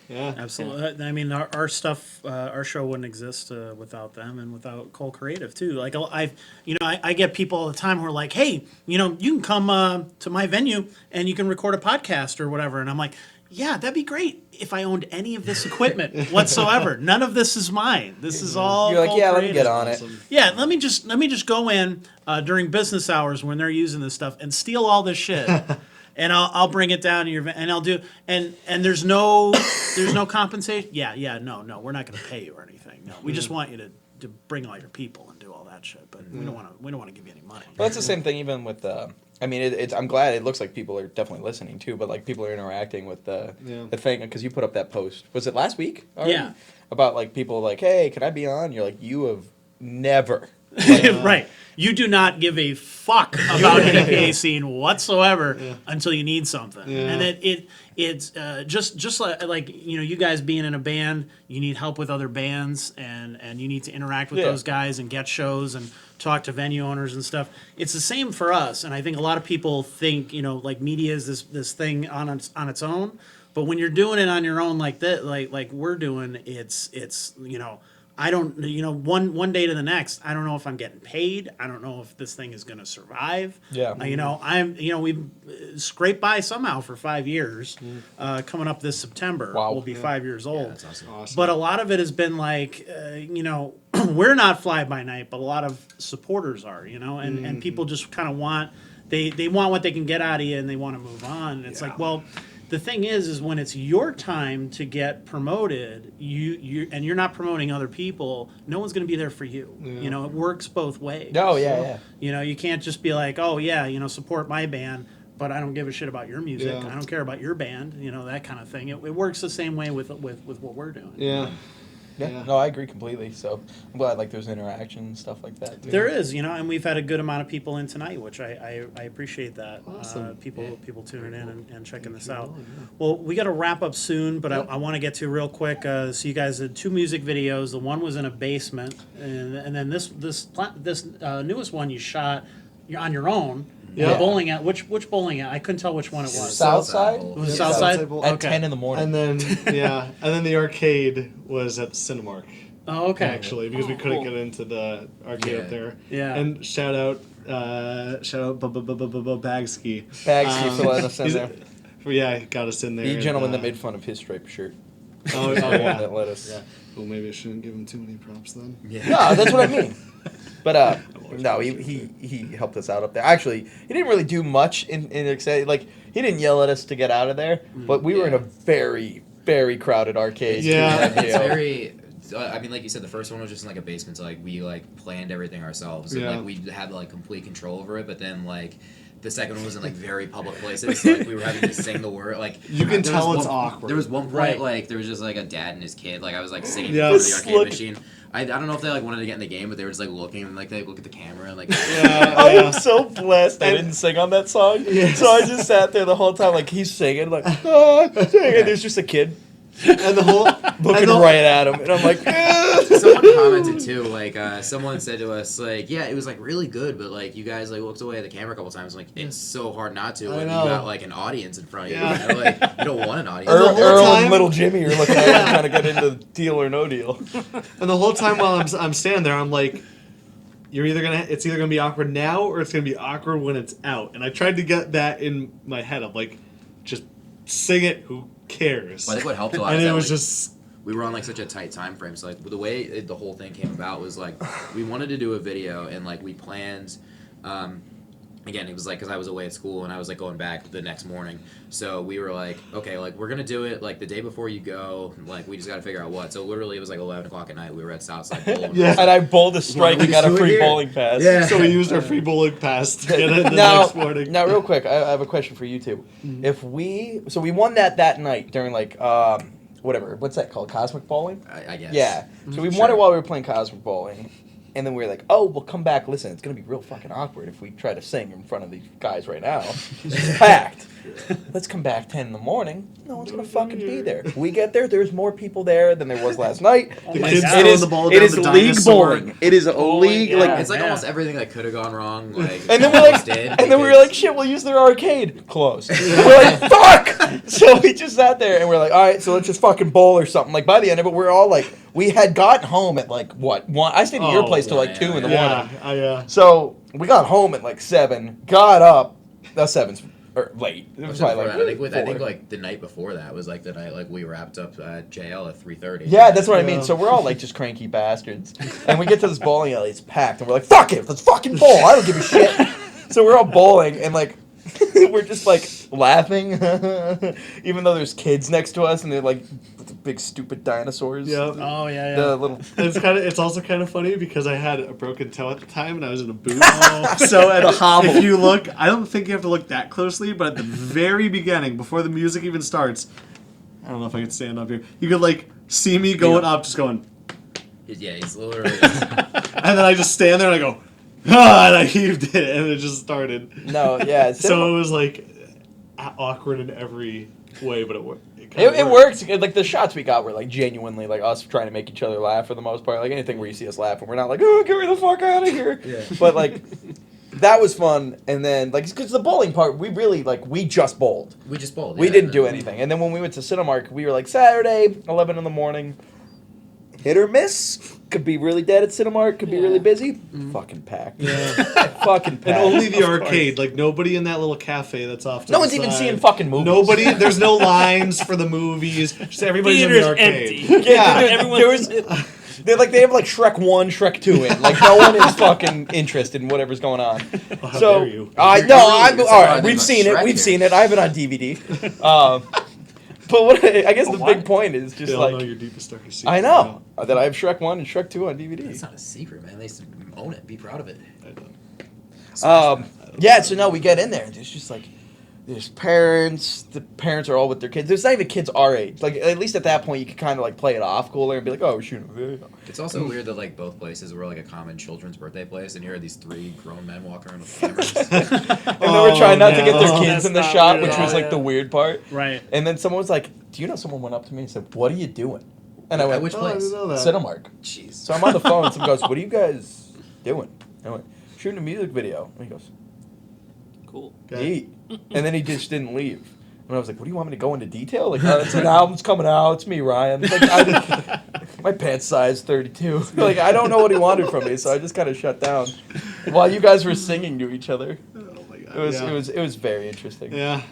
yeah. Absolutely. I mean, our stuff, our show wouldn't exist without them and without Cole Creative too. Like I get people all the time who are like, "Hey, you can come to my venue and you can record a podcast or whatever." And I'm like, "Yeah, that'd be great if I owned any of this equipment whatsoever. None of this is mine. This is all." you're like, Cole yeah, let me Creative." get on it. Yeah, let me just go in during business hours when they're using this stuff and steal all this shit, and I'll bring it down to your and I'll do and there's no compensation. Yeah, no, we're not going to pay you or anything. No, we just want you to bring all your people and do all that shit. But we don't want to give you any money. Well, that's the same thing even with I mean, it's. I'm glad it looks like people are definitely listening too, but like people are interacting with the thing because you put up that post. Was it last week? already? Yeah. About like people like, hey, can I be on? You're like, you have never. Right. You do not give a fuck about the NEPA scene whatsoever until you need something. Yeah. And it's just like you guys being in a band, you need help with other bands and you need to interact with those guys and get shows and talk to venue owners and stuff. It's the same for us, and I think a lot of people think like media is this thing on its own, but when you're doing it on your own like that, like we're doing, it's I don't, one day to the next, I don't know if I'm getting paid. I don't know if this thing is going to survive. Yeah. We've scraped by somehow for 5 years. Coming up this September, Wow. we'll be 5 years old. That's awesome. But a lot of it has been like, we're not fly by night, but a lot of supporters are, and people just kind of want, they want what they can get out of you and they want to move on. And it's like, well, the thing is when it's your time to get promoted, and you're not promoting other people, no one's going to be there for you. Yeah. It works both ways. Oh yeah. You can't just be like, oh yeah, support my band, but I don't give a shit about your music. Yeah. I don't care about your band. That kind of thing. It works the same way with what we're doing. Yeah. Yeah. No, I agree completely. So I'm glad there's interaction and stuff like that. Too. There is, and we've had a good amount of people in tonight, which I appreciate that. Awesome. People tuning in and checking this out. Well, we got to wrap up soon, but I want to get to real quick. So you guys did 2 music videos. The one was in a basement, and then this newest one you shot on your own. Yeah. Bowling at which bowling alley? I couldn't tell which one it was. Southside? It was Southside? Southside Bowl. At Okay. 10 in the morning. And then and then the arcade was at Cinemark. Oh, okay. actually, because we couldn't cool. get into the arcade Yeah. up there. Yeah. And shout out Bagski. Bagsky for letting us in he's- there. Yeah, he got us in there. The and, gentleman that made fun of his striped shirt. Oh, The one yeah. that let us. Yeah. Well, maybe I shouldn't give him too many props then. Yeah. No, that's what I mean. But no, he helped us out up there. Actually, he didn't really do much in like he didn't yell at us to get out of there. But we were in a very very crowded arcade. Yeah. It's very. I mean, like you said, the first one was just in like a basement, so like we like planned everything ourselves, and Yeah. like we had like complete control over it. But then like the second one was in like very public places, so like we were having to sing the word. Like You can there tell was it's one- awkward. There was one point Right. like there was just like a dad and his kid. Like I was like singing Yeah. in front of the Just arcade look- machine. I don't know if they like wanted to get in the game, but they were just like looking and like they look at the camera and like. I am so blessed I didn't sing on that song. Yes. So I just sat there the whole time like he's singing like singing. There's just a kid And the whole looking right at him, and I'm like, Someone commented too, like someone said to us, like, yeah, it was like really good, but like you guys like looked away at the camera a couple times. Like it's so hard not to I when you know. got like an audience in front of you. Yeah. You know, like you don't want an audience. the whole Earl time- and little Jimmy are looking at him trying to get into Deal or No Deal. And the whole time while I'm standing there, I'm like, it's either gonna be awkward now or it's gonna be awkward when it's out. And I tried to get that in my head. I'm like, just sing it. Who cares? Well, I think what helped a lot And is it that, was like, just we were on like such a tight time frame. So like the way the whole thing came about was like we wanted to do a video and like we planned. Again, it was like because I was away at school and I was like going back the next morning. So we were like, okay, like we're gonna do it like the day before you go. Like we just gotta figure out what. So literally, it was like 11 o'clock at night. We were at Southside Bowl. Yeah. And I bowled a strike we and got just a do it free here? bowling pass. Yeah. so we used our free bowling pass to get it the Now, next morning. now, real quick, I have a question for you two. If we won that night during like whatever, what's that called, Cosmic Bowling? I guess. Yeah. So we won Sure. it while we were playing Cosmic Bowling. And then we were like, oh, we'll come back. Listen, it's going to be real fucking awkward if we try to sing in front of these guys right now. It's packed. Let's come back 10 in the morning. No one's going to fucking be there. We get there, there's more people there than there was last night. The my kids God. throwing It is, the ball it down is the league dinosaur. bowling. It is a Bowling, league. yeah. Like, It's like Yeah. almost everything that could have gone wrong. Like and then we're like, almost did, and then we were because- like, shit, we'll use their arcade. Closed. We're like, fuck! So we just sat there and we're like, all right, so let's just fucking bowl or something. Like by the end of it, we're all like, we had gotten home at like what? 1? I stayed at your Oh, place till like yeah, 2 in the Yeah, morning. So we got home at like 7. Got up. That's 7's or late. It was probably like I think 4. like the night before that was like the night like we wrapped up JL at 3:30. Yeah, that's what I mean. Yeah. So we're all like just cranky bastards, and we get to this bowling alley. It's packed, and we're like, "Fuck it, let's fucking bowl." I don't give a shit. So we're all bowling, and like we're just like laughing, even though there's kids next to us, and they're like big stupid dinosaurs. Yeah. Oh yeah, yeah. The little. It's also kind of funny because I had a broken toe at the time and I was in a boot. So if you look, I don't think you have to look that closely, but at the very beginning, before the music even starts, I don't know if I can stand up here. You could like see me going up, just going, Yeah, he's literally. and then I just stand there and I go, ah, and I heaved it, and it just started. No, yeah. So it was like awkward in every way, but it worked. It works. Like the shots we got were like genuinely like us trying to make each other laugh for the most part. Like anything where you see us laughing, we're not like, oh, get me the fuck out of here. Yeah. But like that was fun. And then like because the bowling part, we really like we just bowled. We just bowled. We yeah, didn't and do then- anything. And then when we went to Cinemark, we were like Saturday, 11 in the morning. Hit or miss. Could be really dead at Cinemark. Could be really busy. Fucking packed. Yeah. Fucking packed. And only the Of course. arcade, like nobody in that little cafe that's off to No the one's even side. seeing fucking movies. Nobody, there's no lines for the movies. Just everybody's in the Theater's arcade. empty. Yeah. Everyone's There was, they have like Shrek 1, Shrek 2 in. Like no one is fucking interested in whatever's going on. Oh, how So dare you. I You're no, really I'm excited all about right. We've Shrek seen it. We've here. seen it. I have it on DVD. But what I guess the big point is just They all know like your deepest, darkest I secret. know that I have Shrek 1 and Shrek 2 on DVD. It's not a secret, man. They own it. Be proud of it. I know. Yeah, so now we get in there, and there's just like, there's parents. The parents are all with their kids. There's not even kids our age. Like, at least at that point, you could kind of like play it off cooler and be like, oh, we're shooting a video. It's also weird that like both places were like a common children's birthday place, and here are these 3 grown men walking around with cameras. And they were trying not to get their no. kids in the That's shot, not which weird at was all, like yeah. the weird part. Right. And then someone was like, do you know someone went up to me and said, what are you doing? And I went, Which Oh, I place? didn't know that. Cinemark. Jeez. So I'm on the phone, and someone goes, what are you guys doing? I went, shooting a music video. And he goes, Cool. Okay. neat. And then he just didn't leave. And I was like, what do you want me to go into detail? Like, it's an album's coming out. It's me, Ryan. Like, my pants size 32. Like, I don't know what he wanted from me, so I just kind of shut down while you guys were singing to each other. Oh my god. It was very interesting. Yeah.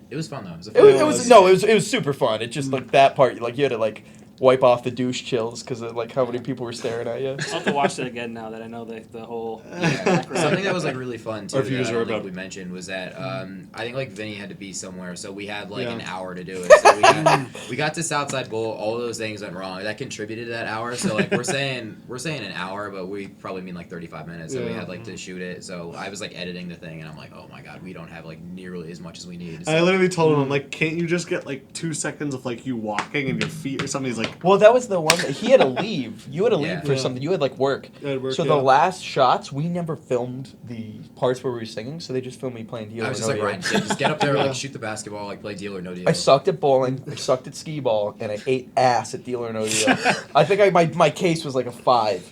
It was fun though. It was super fun. It just like that part, like you had to like wipe off the douche chills because of like how many people were staring at you. I'll have to watch it again now that I know the whole. Something that was like really fun too. Our views that I are don't think about- we mentioned was that I think like Vinny had to be somewhere, so we had like Yeah. an hour to do it. So we got to Southside Bowl. All those things went wrong. That contributed to that hour. So like we're saying an hour, but we probably mean like 35 minutes. So we Yeah. had like to shoot it. So I was like editing the thing, and I'm like, oh my god, we don't have like nearly as much as we need. I So, literally told him, I'm like, can't you just get like 2 seconds of like you walking and your feet or something? He's like, Well, that was the one that he had to leave. You had to leave Yeah. for Yeah. something. You had like work. I had work, So yeah. the last shots, we never filmed the parts where we were singing. So they just filmed me playing Deal I or was No just like, Deal. Ryan, just get up there, Yeah. like shoot the basketball, like play Deal or No Deal. I sucked at bowling. I sucked at skee ball, and I ate ass at Deal or No Deal. I think my case was like a 5.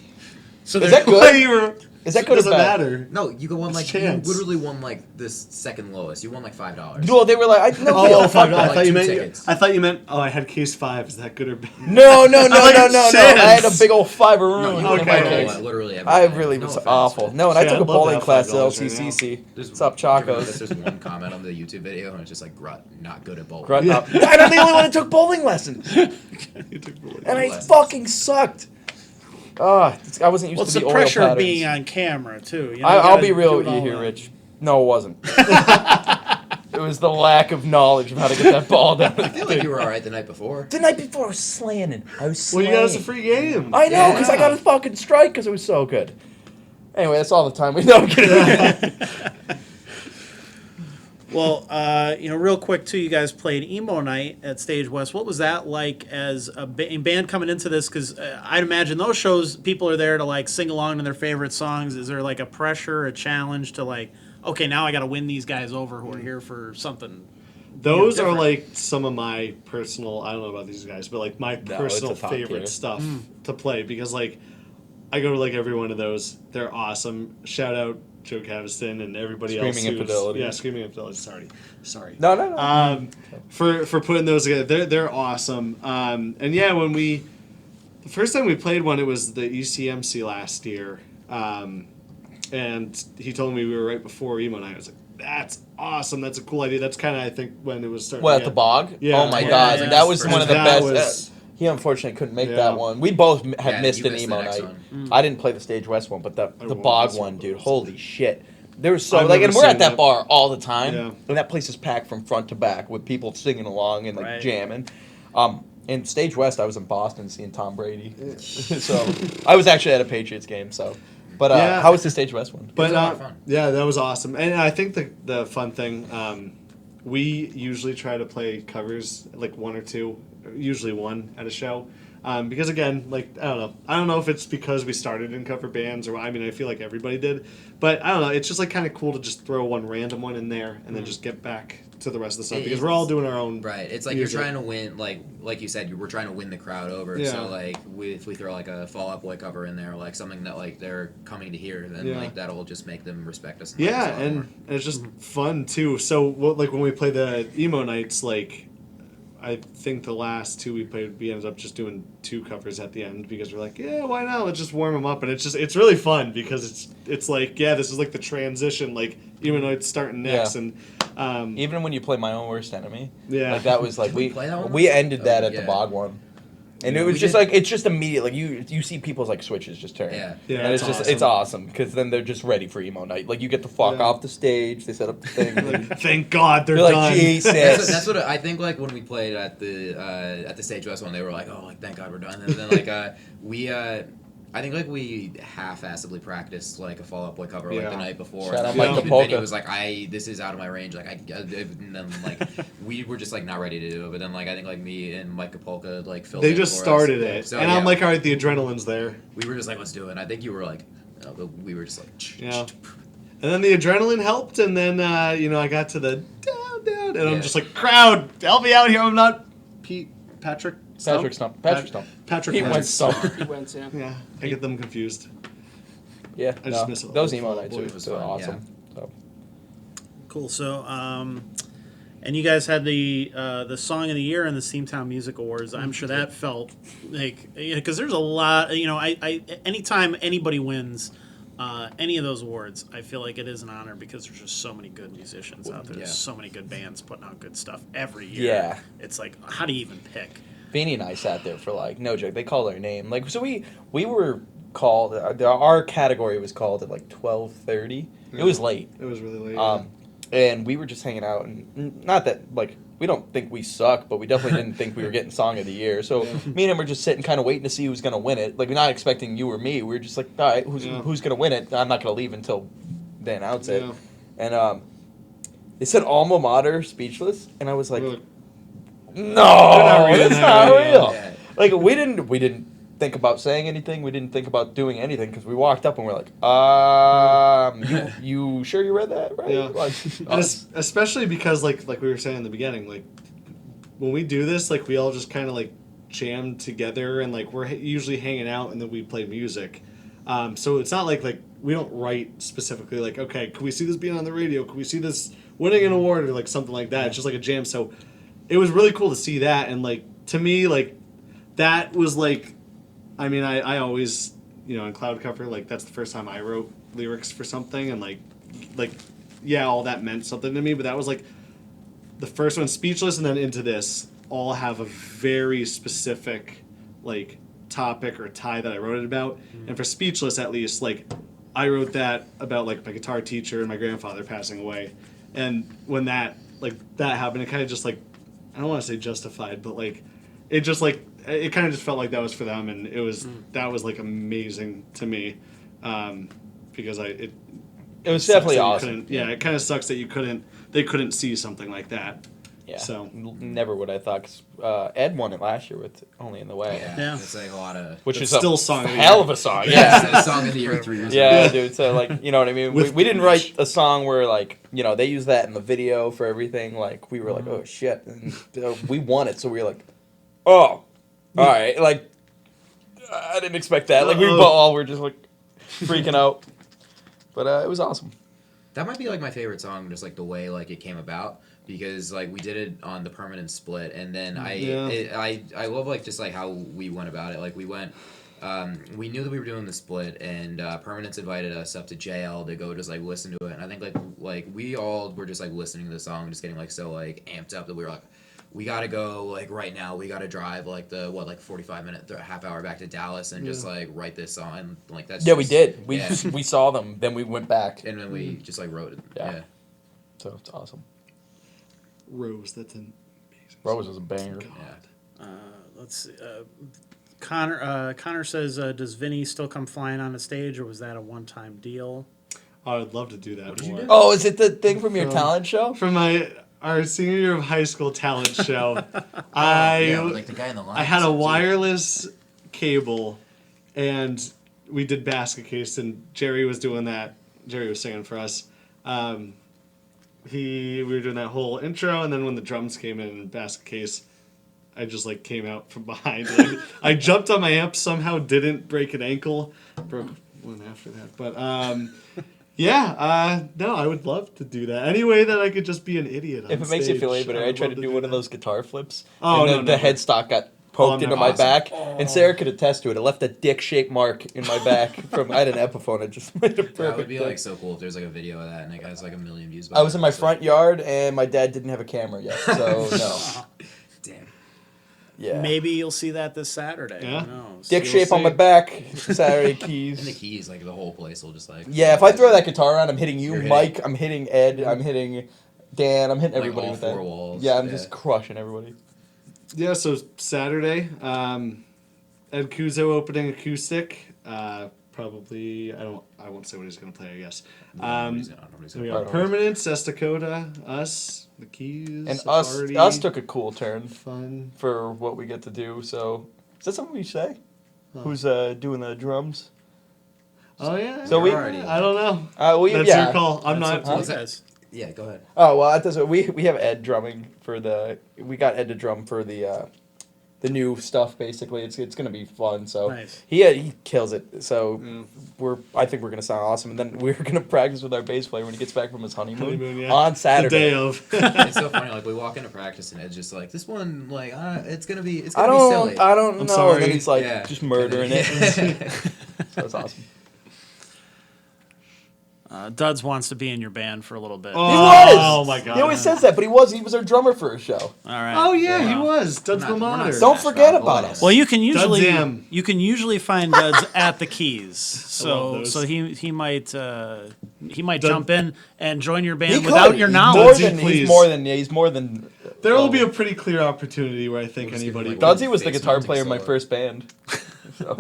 So Is there's that good? you were, Is that good or doesn't bad? matter. No, you won It's like chance. you literally won like this second lowest. You won like $5. No, they were like, no, Oh, deal, $5. fuck I that. like thought you 2 meant. tickets. I thought you meant. Oh, I had case 5. Is that good or bad? No. like I had a chance. big old 5 No, room you in won Okay, my okay. case. literally everything. I really No was offense, awful. but- No, and I Yeah, took I'd a love to bowling have class at $5 right LCCC. There's- What's up, do you remember Chacos? this? There's one comment on the YouTube video, and it's just like Grutt, not good at bowling. Grutt Yeah. up. And I'm the only one that took bowling lessons. You took the- And I Lessons. fucking sucked. I wasn't used well, it's to the the oil pressure of patterns. being on camera too. You know, you I'll gotta be do real it with you all here, up. Rich. No, it wasn't. It was the lack of knowledge of how to get that ball down. I feel like you were all right the night before. The night before, I was slanting. Well, you got us a free game. I know, because I Yeah. got a fucking strike because it was so good. Anyway, that's all the time we know. I'm kidding. Well, real quick too, you guys played Emo Night at Stage West. What was that like as a band coming into this? Because I'd imagine those shows, people are there to like sing along to their favorite songs. Is there like a pressure, a challenge to like, okay, now I got to win these guys over who are here for something? Those are different. like some of my personal. I don't know about these guys, but like my it's personal a top favorite tier. stuff to play because like I go to like every one of those. They're awesome. Shout out Joe Caviston and everybody else. Screaming who's- Infidelities. Yeah, Screaming Infidelities. Sorry. No. For putting those together, they're awesome. And yeah, the first time we played one, it was the ECMC last year, and he told me we were right before Emo Night. I was like, that's awesome. That's a cool idea. That's kind of I think when it was starting. What, to at the get- bog? Yeah. Oh my Yeah, god, yeah. that was one of the That best. was- He unfortunately couldn't make Yeah. that one. We both had Yeah, missed you an missed the emo next night. one. I didn't play the Stage West one, but the won bog this one, one, dude, but- holy shit. There was so I've like, never and we're at seen that that. bar all the time, Yeah. and that place is packed from front to back with people singing along and like Right. jamming. In Stage West, I was in Boston seeing Tom Brady, so I was actually at a Patriots game. So, but Yeah. how was the Stage West one? But was a lot of fun. yeah, that was awesome. And I think the fun thing, we usually try to play covers, like one or two, usually one at a show. Because again, like I don't know if it's because we started in cover bands or I mean I feel like everybody did, but I don't know. It's just like kind of cool to just throw one random one in there and then just get back to the rest of the stuff because we're all doing our own. Right. It's like music. you're trying to win, like you said, we're trying to win the crowd over. Yeah. So like, if we throw like a Fall Out Boy cover in there, like something that like they're coming to hear, then Yeah. like that'll just make them respect us. Yeah, like us a lot and more. it's just fun too. So like when we play the emo nights, like I think the last two we played, we ended up just doing two covers at the end because we're like, yeah, why not? Let's just warm them up, and it's really fun because it's like this is like the transition, like emo nights starting next, Yeah. and Even when you play My Own Worst Enemy, Yeah. like that was like Did we play that one? we ended that Oh, at the yeah. bog one. And Yeah, it was we just did. like it's just immediate. Like you see people's like switches just turn. Yeah. Yeah, and it's it's just it's awesome because then they're just ready for emo night. Like you get the fuck Yeah. off the stage. They set up the thing. like, thank God they're You're like done. Jesus. That's what I think. Like when we played at the Stage West one, they were like, "Oh, like thank God we're done." And then like I think like we half-assedly practiced like a Fall Out Boy cover like Yeah. the night before. Shout and out then, Mike even Capolka. Vinny was like, this is out of my range. Like and then like we were just like not ready to do it. But then like I think like me and Mike Capolka like filled They in just for started us. it, So, and yeah, I'm like, all right, the adrenaline's there. we were just like, let's do it. And I think you were like, but we were just like, Yeah. And then the adrenaline helped, and then I got to the down, and I'm Yeah. just like, crowd, help me out here. I'm not Patrick Stump. Patrick Stump. Patrick Pete Stump. went Stump. He went, yeah. Yeah, I get them confused. Yeah, I just miss it. those Fall emo Out nights Boy are was so fun, awesome. So. Cool. So, And you guys had the Song of the Year in the Steamtown Music Awards. I'm sure that felt like, because there's a lot, I anytime anybody wins any of those awards, I feel like it is an honor because there's just so many good musicians out there. Yeah. There's so many good bands putting out good stuff every year. Yeah. It's like, how do you even pick? Vinny and I sat there for like, no joke, they called our name. Like, so we were called, our category was called at like 12:30. It was late. It was really late. And we were just hanging out, and not that, like, we don't think we suck, but we definitely didn't think we were getting Song of the Year. So me and him were just sitting kind of waiting to see who's going to win it. Like, we're not expecting you or me. We were just like, all right, who's going to win it? I'm not going to leave until they announce it. Yeah. And they said Alma Mater, Speechless, and I was like, We're like, no, reading that's that not right real. Yeah. Like, we didn't think about saying anything. We didn't think about doing anything because we walked up and we're like, you sure you read that right? Yeah. Like, and especially because like we were saying in the beginning, like when we do this, like we all just kind of like jam together and like we're usually hanging out and then we play music. So it's not like we don't write specifically like, okay, can we see this being on the radio? Can we see this winning an award or like something like that? It's just like a jam. So it was really cool to see that. And like, to me, like that was like, I mean, I always, in Cloud Cover, like that's the first time I wrote lyrics for something and like, yeah, all that meant something to me, but that was like the first one, Speechless, and then Into This, all have a very specific like topic or tie that I wrote it about. And for Speechless, at least, like I wrote that about like my guitar teacher and my grandfather passing away. And when that happened, it kind of just like, I don't want to say justified, but like it just like, it kind of just felt like that was for them, and it was that was like amazing to me, because it was sucks definitely that you awesome. couldn't- Yeah, it kind of sucks that they couldn't see something like that. Yeah. So Never would I thought. 'Cause, Ed won it last year with Only in the Way, Yeah. It's like a lot of. which It's is still a Song of the hell Year. of a song. Yeah, Yeah. Song of the Year 3 years ago. Yeah, dude. So like, you know what I mean. With We didn't Beach. write a song where like, they use that in the video for everything. Like we were like, oh shit, and we won it. So we were like, oh, all right. Like I didn't expect that. Like we all were just like freaking out. But it was awesome. That might be like my favorite song, just like the way like it came about, because like we did it on the Permanence split, and then I love like just like how we went about it. Like we went, we knew that we were doing the split, and Permanence invited us up to JL to go just like listen to it, and I think like we all were just like listening to the song, just getting like so like amped up that we were like, we gotta go like right now. We gotta drive like 45-minute, half hour back to Dallas and just like write this song. And, like that's Yeah, just, we did. We yeah. we saw them. Then we went back. And then we just like wrote it. Yeah. Yeah. So it's awesome. Rose, that's an amazing. Rose was a banger. Yeah. Let's see. Connor says, does Vinny still come flying on the stage, or was that a one-time deal? I would love to do that. What did you more. do? Oh, is it the thing from your From- talent show? From our senior year of high school talent show, Yeah, like the guy in the line. I had a wireless cable, and we did basket case, and Jerry was doing that. Jerry was singing for us. We were doing that whole intro, and then when the drums came in basket case, I just like came out from behind. Like, I jumped on my amp, somehow didn't break an ankle, broke one after that. But no, I would love to do that. Any way that I could just be an idiot on If it makes you feel any stage, better, I I would tried love to do one of that. those guitar flips. Oh, and no, the never. headstock got poked I'm into not my awesome. back. And Sarah could attest to it. It left a dick-shaped mark in my back. I had an Epiphone. It just made a perfect That would be dick. like so cool if there's like a video of that and it has like 1 million views. I was in my front yard, and my dad didn't have a camera yet, so no. Damn. Yeah. Maybe you'll see that this Saturday. Yeah. Who knows? Dick You'll shape on see. my back. Saturday And the keys. keys, like the whole place will just like. Yeah, if I throw that guitar around, I'm hitting you, You're hitting- Mike. I'm hitting Ed. I'm hitting Dan. I'm hitting Like everybody all with that. 4 walls. Yeah, I'm just crushing everybody. Yeah, so Saturday, Ed Cuozzo opening acoustic. Probably I won't say what he's gonna play. I guess. Nobody's We gonna got Permanence, Esta Coda, us, the Keys, And Safari, us took a cool turn fun. for what we get to do. So is that something we say? Huh. Who's doing the drums? Oh yeah. So we- I don't know. Well, That's yeah. your call. I'm That's not. up to you guys. Yeah, go ahead. Oh well, that doesn't. We have Ed drumming for the. We got Ed to drum for the the new stuff. Basically, it's gonna be fun. So Nice. he kills it. So I think we're gonna sound awesome. And then we're gonna practice with our bass player when he gets back from his honeymoon, yeah. on The Saturday. day of. It's so funny. Like we walk into practice and it's just like this one. Like it's gonna be I silly. don't know. sorry. And then he's like Yeah. just murdering it. So it's awesome. Duds wants to be in your band for a little bit. He was. Oh my god. He always says that, but he was our drummer for a show. All right. Oh yeah, Yeah. he was. Duds We're not- we're not Mater. Don't Smash forget Mouth about Boys. us. Well, you can Dudzam. usually find Duds at the keys. love So those. he might jump in and join your He band could. without your He's knowledge. please. He's more than. There will be a pretty clear opportunity where I think We'll just give him, anybody. like, Dudsy was the Face guitar melting player in my solo. first band. So,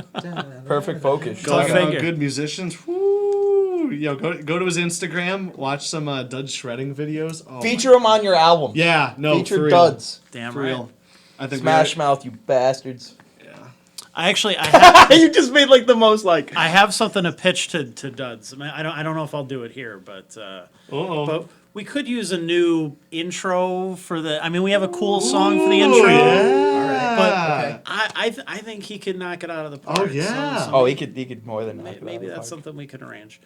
perfect focus. Go Talking about figure. good musicians. Woo! Yo, go to his Instagram. Watch some Duds shredding videos. Oh, Feature him on your album. Yeah, no, Feature for real. Duds. Damn For right. real. I think Smash Mouth, you bastards. I have you just made like the most like. I have something to pitch to Duds. I mean, I don't know if I'll do it here, but Uh-oh. we could use a new intro for the. I mean, we have a cool song for the intro. Yeah. But I think he could knock it out of the park. Oh, yeah. So Oh, he could more than knock it out maybe of the that's park. something we can arrange.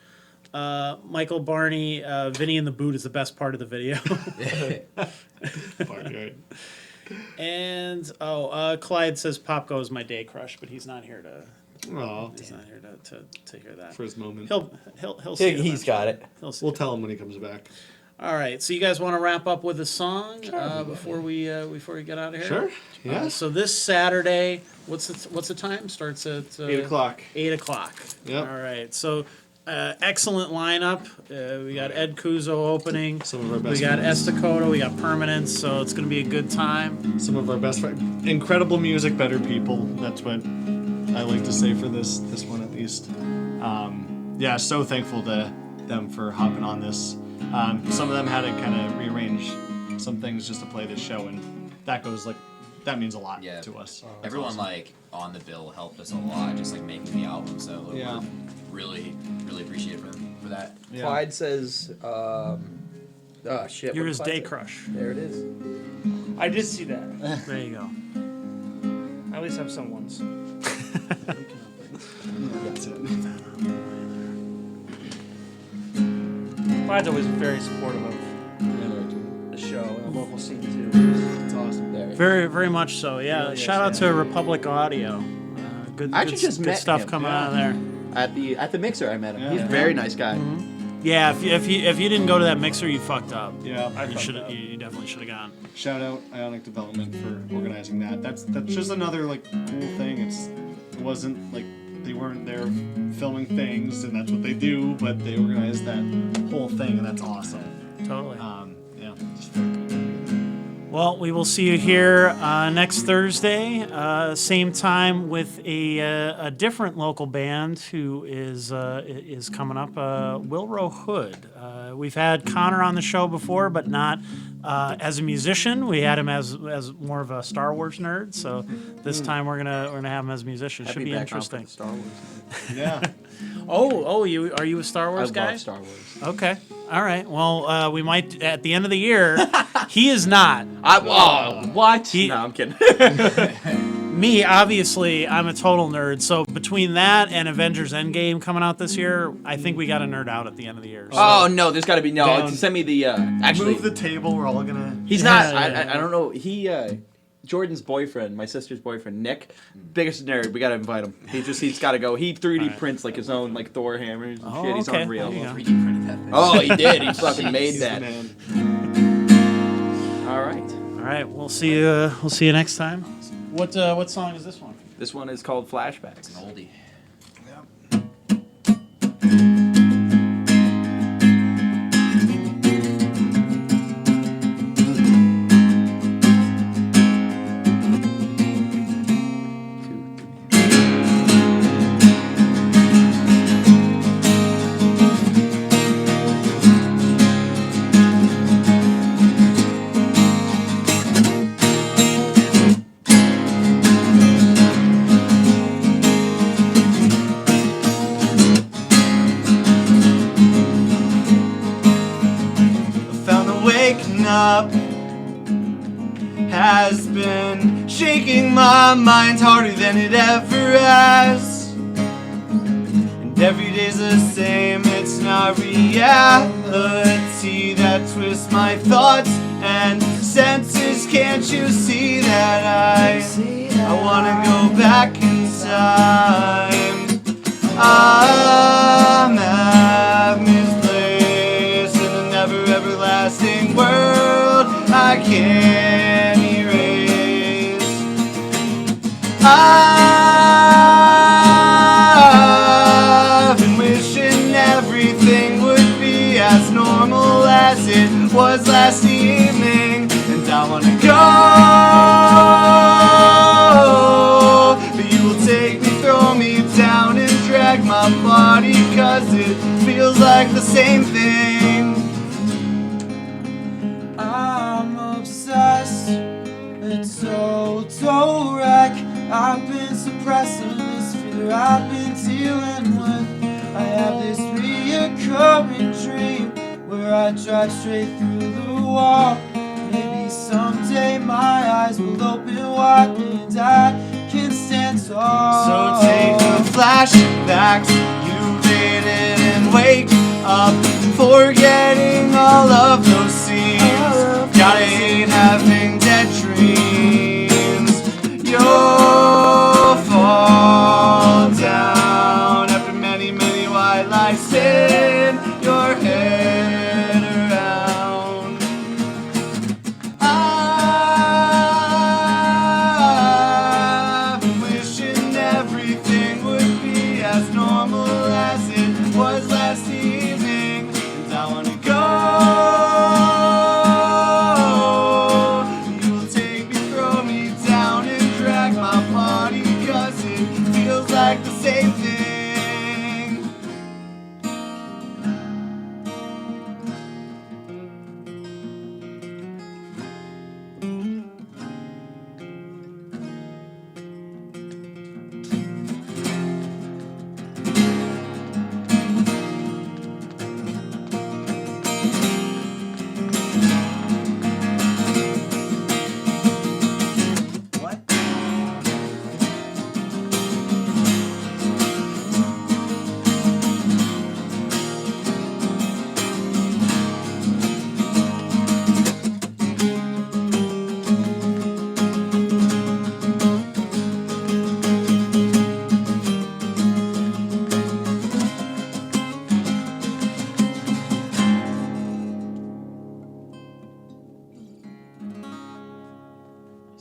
Michael Barney, Vinny in the Boot is the best part of the video. Party, right. And Clyde says Popko is my day crush, but he's not here to. Aw, He's not here to hear that. for his moment. He'll see. it He's got eventually. it. He'll see. We'll tell him when he comes back. All right. So you guys want to wrap up with a song before we get out of here? Sure. Yeah. So this Saturday, what's the time? Starts at 8 o'clock. 8 o'clock. Yep. All right. So excellent lineup. We got Ed Cuozzo opening. Some of our We best got friends. Esta Coda. We got Permanence. So it's going to be a good time. Some of our best friends. Incredible music, better people. That's what I like to say for this one at least. Yeah, so thankful to them for hopping on this. Some of them had to kind of rearrange some things just to play this show, and that means a lot Yeah. to us. Everyone like on the bill helped us a lot, just like making the album. So like, Yeah. we're really appreciative for that. Yeah. Clyde says, oh shit. You're what his did Clyde day say? crush. There it is. I did see that. There you go. I at least have some ones. That's it. Clyde's always very supportive of the show and the local scene too. It's awesome. Very, very much so. Yeah. Shout out to Republic Audio. Good, I actually just good met stuff him. coming Yeah. out of there. At the mixer, I met him. Yeah. He's a very nice guy. Yeah. If you didn't go to that mixer, you fucked up. Yeah. You definitely should have gone. Shout out Ionic Development for organizing that. That's just another like cool thing. It wasn't like they weren't there filming things, and that's what they do, but they organized that whole thing, and that's awesome. Totally. Yeah, just fucking Well, we will see you here next Thursday, same time with a different local band who is coming up, Wilro Hood. We've had Connor on the show before, but not as a musician. We had him as more of a Star Wars nerd. So this time we're gonna have him as a musician. Should be interesting. Star Wars. yeah. Oh, are you a Star Wars I guy? love Star Wars. Okay. All right. Well, we might at the end of the year. He is not. What? He- No, I'm kidding. Me, obviously, I'm a total nerd. So between that and Avengers Endgame coming out this year, I think we got to nerd out at the end of the year. So. Oh no, there's got to be no. Down. Send me the actually. Move the table. We're all gonna. He's Yeah, not. yeah. I don't know. He Jordan's boyfriend, my sister's boyfriend, Nick, biggest nerd. We gotta invite him. He's got to go. He 3D prints like his own like Thor hammers and Oh, shit. He's okay. unreal. There you go. 3D printed that thing. Oh, he did. He fucking made He's the that. man. All right. All right. We'll see you. We'll see you next time. What song is this one? This one is called Flashbacks. It's an oldie. Found the waking up has been shaking my mind harder than it ever has. And every day's the same, it's not reality that twists my thoughts and senses. Can't you see that I wanna go back in time? I'm half misplaced in a never everlasting world I can't erase. I've been wishing everything would be as normal as it was last evening, and I wanna go, but you will take me, throw me down, and drag my body, 'cause it feels like the same thing. I'm obsessed, it's total wreck. I've been suppressing this fear I've been dealing with. I have this reoccurring dream where I drive straight through the wall. Maybe someday my eyes will open wide and I can stand tall. So take the flashbacks you faded and wake up, forgetting all of those scenes. Gotta hate having dead dreams. You'll fall down after many, many white lies spin your head around. I've been wishing everything would be as normal as it was last evening, and I wanna go. You'll take me, throw me down, and drag my body, 'cause it feels like the same thing. What?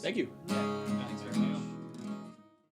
Thank you. Thanks very